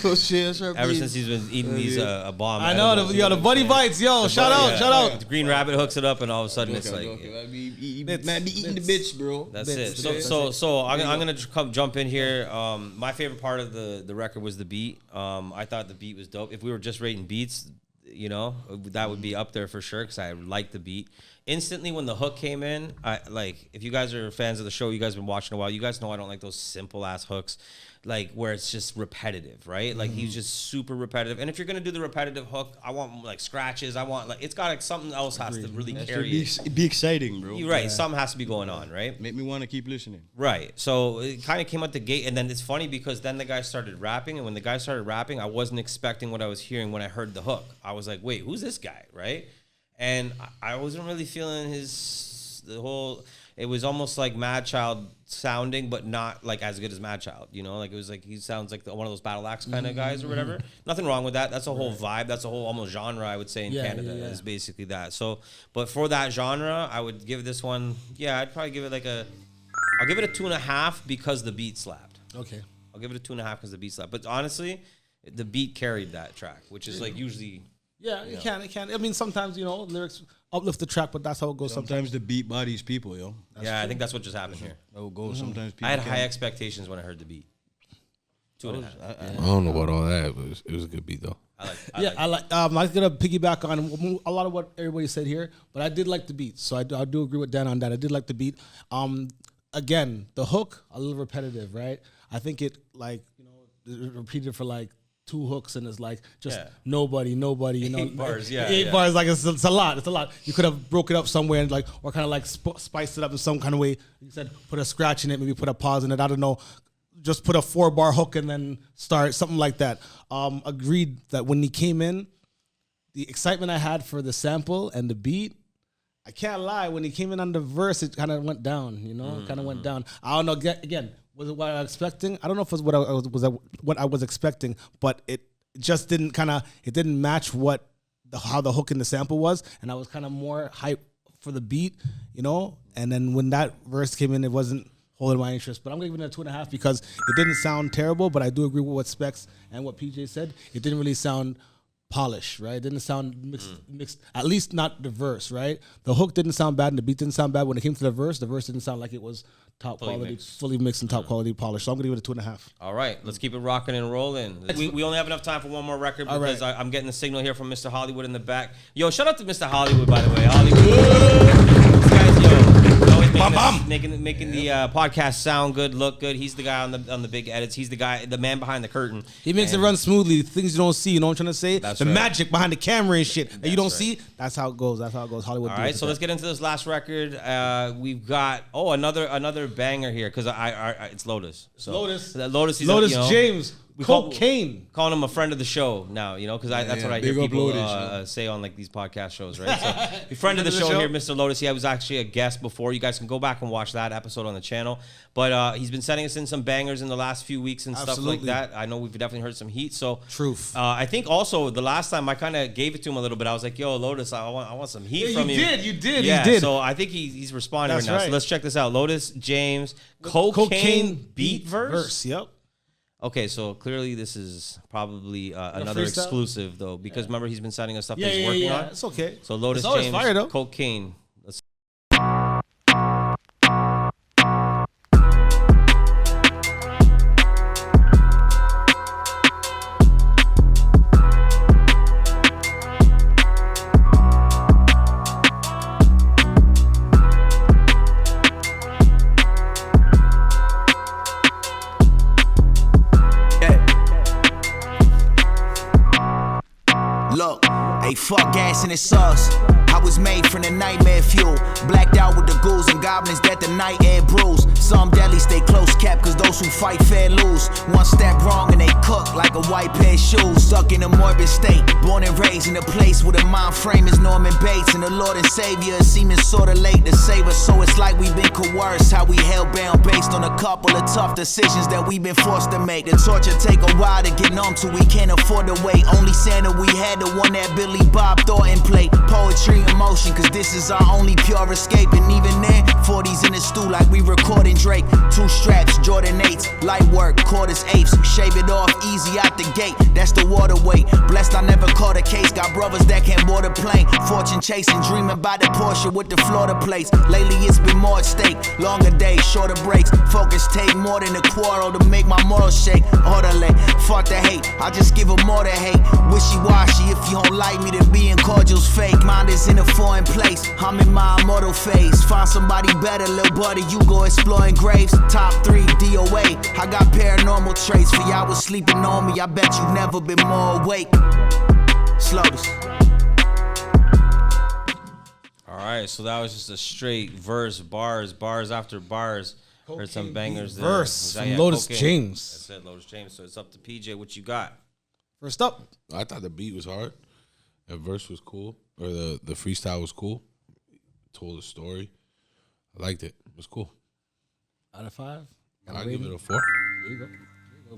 You know, shit, ever since he's been eating these a bomb. I know. The buddy bites. Yo, shout out. The Green Rabbit hooks it up, and all of a sudden it's like. Man, be eating the bitch, bro. That's it. So I'm gonna jump in here. My favorite part of the record was the beat. I thought the beat was dope. If we were just rating beats, that would be up there for sure because I like the beat. Instantly when the hook came in, if you guys are fans of the show, you guys have been watching a while. You guys know I don't like those simple ass hooks, like where it's just repetitive, right? Like he's just super repetitive. And if you're gonna do the repetitive hook, I want like scratches. I want it's got like something else has to really carry it. Be exciting, bro. You're right. Something has to be going on, right? Make me want to keep listening. Right. So it kind of came out the gate, and then it's funny because then the guy started rapping, and when the guy started rapping, I wasn't expecting what I was hearing when I heard the hook. I was like, wait, who's this guy, right? And I wasn't really feeling it was almost like Mad Child sounding, but not like as good as Mad Child, like it was like he sounds like one of those battle axe kind of guys or whatever. Nothing wrong with that. That's a whole vibe. That's a whole almost genre, I would say, in Canada is basically that. So, but for that genre, I would give this one, I'd probably give it I'll give it a 2.5 because the beat slapped. Okay. I'll give it a 2.5 because the beat slapped. But honestly, the beat carried that track, which is like usually. Yeah, it can. I mean, sometimes, lyrics uplift the track, but that's how it goes Sometimes the beat bodies people, yo. I think that's what just happened here. That will go. Sometimes people I had high expectations when I heard the beat. 2.5. I don't know about all that, but it was a good beat though. I'm not gonna piggyback on a lot of what everybody said here, but I did like the beat, so I do agree with Dan on that. I did like the beat. Again, the hook a little repetitive, right? I think it it repeated for like 2 hooks and it's like just nobody, 8 bars, 8 bars, like it's a lot. You could have broke it up somewhere and or kind of spiced it up in some kind of way. You said put a scratch in it, maybe put a pause in it. I don't know. Just put a 4-bar hook and then start something like that. Agreed that when he came in, the excitement I had for the sample and the beat, I can't lie. When he came in on the verse, it kind of went down. It kind of went down. I don't know. Again, was it what I was expecting? I don't know if it was what I was expecting, but it just didn't it didn't match what how the hook in the sample was, and I was kind of more hype for the beat, you know. And then when that verse came in, it wasn't holding my interest. But I'm giving it a 2.5 because it didn't sound terrible. But I do agree with what Specz and what PJ said. It didn't really sound polished, right? It didn't sound mixed, at least not the verse, right? The hook didn't sound bad and the beat didn't sound bad. When it came to the verse didn't sound like it was top quality, fully mixed and top quality polished. So I'm going to give it a 2.5. All right, let's keep it rocking and rolling. We only have enough time for one more record because I'm getting the signal here from Mr. Hollywood in the back. Yo, shout out to Mr. Hollywood, by the way. Hollywood. This guy's, always making the podcast sound good, look good. He's the guy on the big edits. He's the man behind the curtain. He makes it run smoothly. Things you don't see, you know what I'm trying to say? That's the right. magic behind the camera and shit that you don't see, that's how it goes. That's how it goes. Hollywood. All right, so let's get into this last record. We've got another banger here because it's Lotus. So Lotus James. Cocaine. Calling him a friend of the show now, you know, because that's what I hear people say on like these podcast shows, right? So, friend of the show here, Mr. Lotus. He was actually a guest before. You guys can go back and watch that episode on the channel. But he's been sending us in some bangers in the last few weeks and stuff like that. I know we've definitely heard some heat. So truth. I think also the last time I kind of gave it to him a little bit. I was like, "Yo, Lotus, I want some heat from you." You did. Yeah. So I think he's responding right now. Right. So let's check this out. Lotus James, cocaine beat verse. Yep. Okay, so clearly this is probably another exclusive, though, because remember he's been sending us stuff that he's working on. It's okay. So Lotus James, fire, though. Cocaine. Let's Look, hey, fuck gas and it sucks. I was made from the nightmare fuel. Blacked out with the ghouls and goblins that the night air brews. Some deadly stay close kept cause those who fight fair lose. One step wrong and they cook like a white pair of shoes. Stuck in a morbid state, born and raised in a place where the mind frame is Norman Bates. And the Lord and Savior is seeming sorta late to save us. So it's like we've been coerced, how we held bound based on a couple of tough decisions that we've been forced to make. The torture take a while to get numb to, we can't afford to wait. Only Santa we had, the one that Billy Bob Thornton played. Poetry in motion, cause this is our only pure escape. And even then, 40s in the stew like we recording Drake. 2 straps, Jordan 8s, light work, quarters 8s. Shave it off easy out the gate, that's the water weight. Blessed I never caught a case, got brothers that can't board a plane. Fortune chasing, dreaming about the Porsche with the Florida plates. Lately it's been more at stake, longer days, shorter breaks. Focus take more than a quarrel to make my morals shake. Orderly, fuck the hate, I just give them more to hate. Wishy-washy, if you don't like me, then being cordial's fake. Mine is in a foreign place, I'm in my immortal phase. Find somebody better, little buddy, you go exploring graves. Top 3 DOA, I got paranormal traits. For y'all was sleeping on me, I bet you never been more awake. Slow this. All right, so that was just a straight verse, bars after bars. Heard some bangers there. Verse from Lotus James. That's it, Lotus James. So it's up to PJ. What you got? First up. I thought the beat was hard. The verse was cool, or the freestyle was cool. Told a story. I liked it. It was cool. Out of 5? I'll give it a 4. There you go.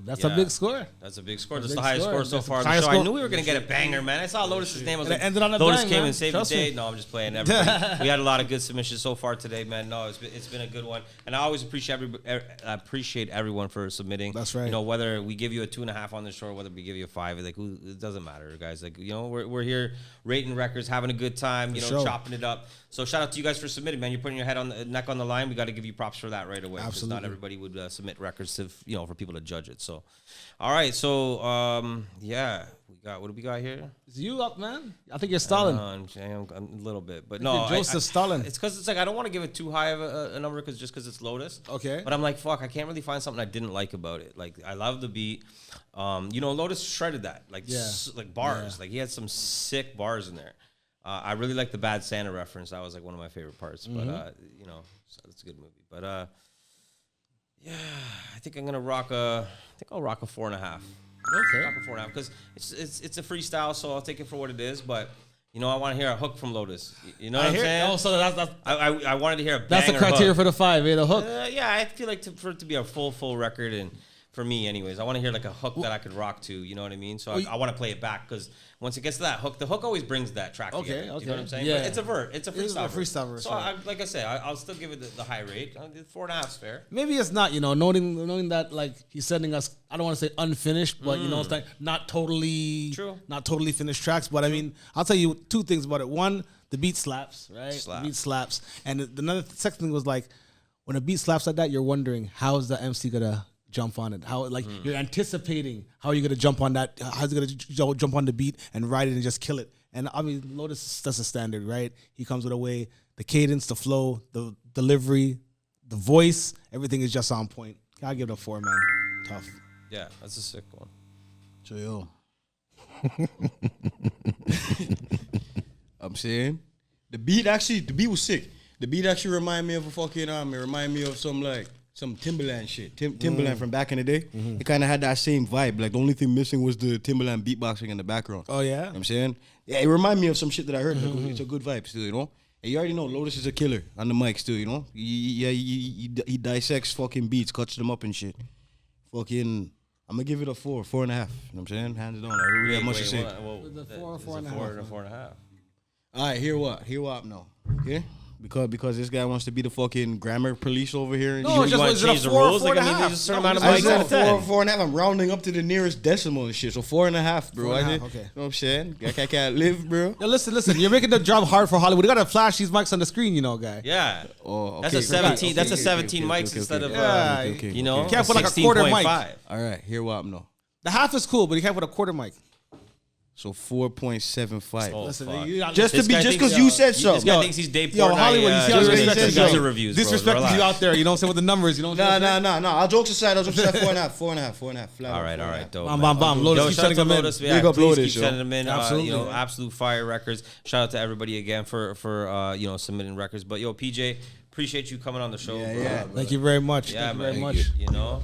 That's a big score. That's a big score. That's the highest score so far. I knew we were going to get a banger, man. I saw Lotus's name. I was like, ended on a Lotus bang, came man. and saved the day. No, I'm just playing. Everybody. We had a lot of good submissions so far today, man. No, it's been a good one. And I always appreciate everyone for submitting. That's right. You know, whether we give you a 2.5 on the show or whether we give you a 5, like it doesn't matter, guys. Like, you know, we're here rating records, having a good time, you know, chopping it up. So shout out to you guys for submitting, man. You're putting your head on the neck on the line. We got to give you props for that right away. Absolutely. Not everybody would submit records to, you know, for people to judge it. So, all right. So, yeah, what do we got here? Is you up, man? I think you're stalling. I'm a little bit, but no, Joseph stalling. It's because it's like I don't want to give it too high of a number because it's Lotus. Okay. But I'm like, fuck, I can't really find something I didn't like about it. Like I love the beat. You know, Lotus shredded that, like like bars. Like he had some sick bars in there. I really like the Bad Santa reference. That was like one of my favorite parts. Mm-hmm. But you know, it's a good movie. But yeah, I think I'm gonna rock a. I think I'll rock a 4.5. Okay, rock a 4.5 because it's a freestyle, so I'll take it for what it is. But you know, I want to hear a hook from Lotus. You know what I'm saying? Oh, so that's I wanted to hear a banger that's the criteria hook. for the 5. The hook. Yeah, I feel like for it to be a full record and For me, anyways, I want to hear like a hook that I could rock to. You know what I mean? So I want to play it back because once it gets to that hook, the hook always brings that track together. You know what I'm saying? Yeah. But it's a vert. It's a freestyle verse. So right. like I say, I'll still give it the high rate. 4.5 is fair. Maybe it's not, knowing that like he's sending us, I don't want to say unfinished, but it's like not totally finished tracks. But I mean, I'll tell you 2 things about it. One, the beat slaps, right? The beat slaps. And another second thing was like, when a beat slaps like that, you're wondering how is the MC gonna jump on it? How you're anticipating how you're gonna jump on that? How's he gonna jump on the beat and ride it and just kill it? And I mean, Lotus, that's a standard, right? He comes with a way, the cadence, the flow, the delivery, the voice, everything is just on point. Gotta give it a 4, man. Tough. Yeah, that's a sick one. So yo, I'm saying the beat was sick. The beat actually reminded me of a fucking it reminded me of some Timberland shit. Timberland from back in the day. It kind of had that same vibe. Like the only thing missing was the Timberland beatboxing in the background. Oh yeah? You know what I'm saying? Yeah, it reminded me of some shit that I heard. It's a good vibe still, And you already know Lotus is a killer on the mic still, He dissects fucking beats, cuts them up and shit. Fucking, I'm gonna give it a 4.5. You know what I'm saying? Hands down. I don't really have much to say. The 4.5. All right, hear what now? Okay? Because this guy wants to be the fucking grammar police over here. No, you want to change the rules? Like, I mean, there's a certain amount of I mics said out of 10. 4.5. I'm rounding up to the nearest decimal and shit. So 4.5, bro. 4.5, Okay. okay. You know what I'm saying? I can't live, bro. Yo, listen. You're making the job hard for Hollywood. You gotta flash these mics on the screen, guy. Yeah. Oh, That's a 17. That's a 17 mics instead of You can't can't put like a quarter mic. All right, hear what now? The half is cool, but you can't put a quarter mic. So 4.75. Oh, Listen, fuck. Just because you said so. This guy thinks he's Dave Yo, Portnoy. Hollywood, you see how disrespectful user reviews. Disrespect you out there. You know what I'm saying with the numbers. You know. No. All jokes aside, 4.5. Flat All right, dope. Bam. Lotus, Yo, keep shout out sending to them in. Lotus. Yeah, Big up please Lotus, keep yo. sending them in. Absolutely. Absolute fire records. Shout out to everybody again for submitting records. But yo, PJ, appreciate you coming on the show. Yeah. Thank you very much. Yeah, Thank you man. very much. You know.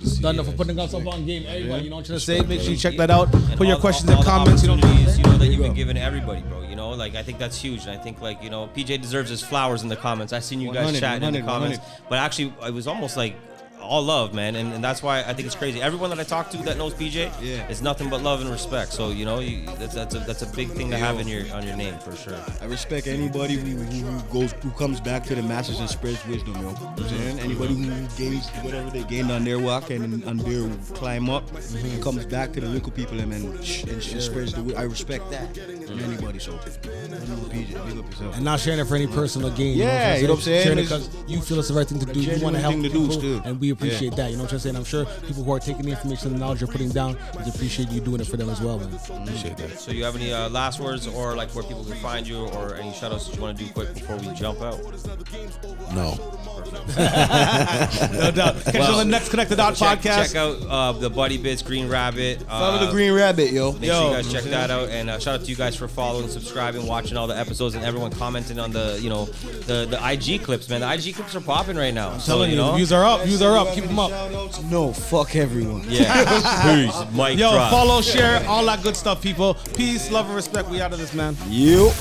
Thunder for putting us up on game. Everybody, you know what I'm trying to say? Make sure you check that out. Put your all questions the and comments. You know what I'm opportunities, saying? that you've been giving everybody, bro. Like I think that's huge, and I think PJ deserves his flowers in the comments. I seen you guys 100, chatting in the 100. comments, but actually it was almost like all love, man, and that's why I think it's crazy. Everyone that I talk to that knows PJ, it's nothing but love and respect. So that's a big thing to have on your name for sure. I respect anybody who comes back to the masses and spreads wisdom, yo. You know what I'm saying? Anybody who gains whatever they gained on their walk and on their climb up and comes back to the little people and spreads the wisdom. I respect that from anybody. So PJ, big up yourself. And not sharing it for any personal gain. Yeah, you know what I'm saying? Sharing it because you feel it's the right thing to do. You want to help people, and we appreciate that. You know what I'm saying? I'm sure people who are taking the information and the knowledge you're putting down, we appreciate you doing it for them as well, man. Appreciate that. So you have any last words or like where people can find you or any shout outs that you want to do quick before we jump out? No. No doubt. Catch you on the next Connected Out podcast. Check out the Buddy Bits Green Rabbit. Follow the Green Rabbit, yo. Make sure you guys check that out, and shout out to you guys for following, subscribing, watching all the episodes, and everyone commenting on the IG clips, man. The IG clips are popping right now. Telling you, views are up. Keep them up. No, fuck everyone. Yeah. Peace. Mic Yo, drop. follow, share, all that good stuff, people. Peace, love, and respect. We out of this, man. You.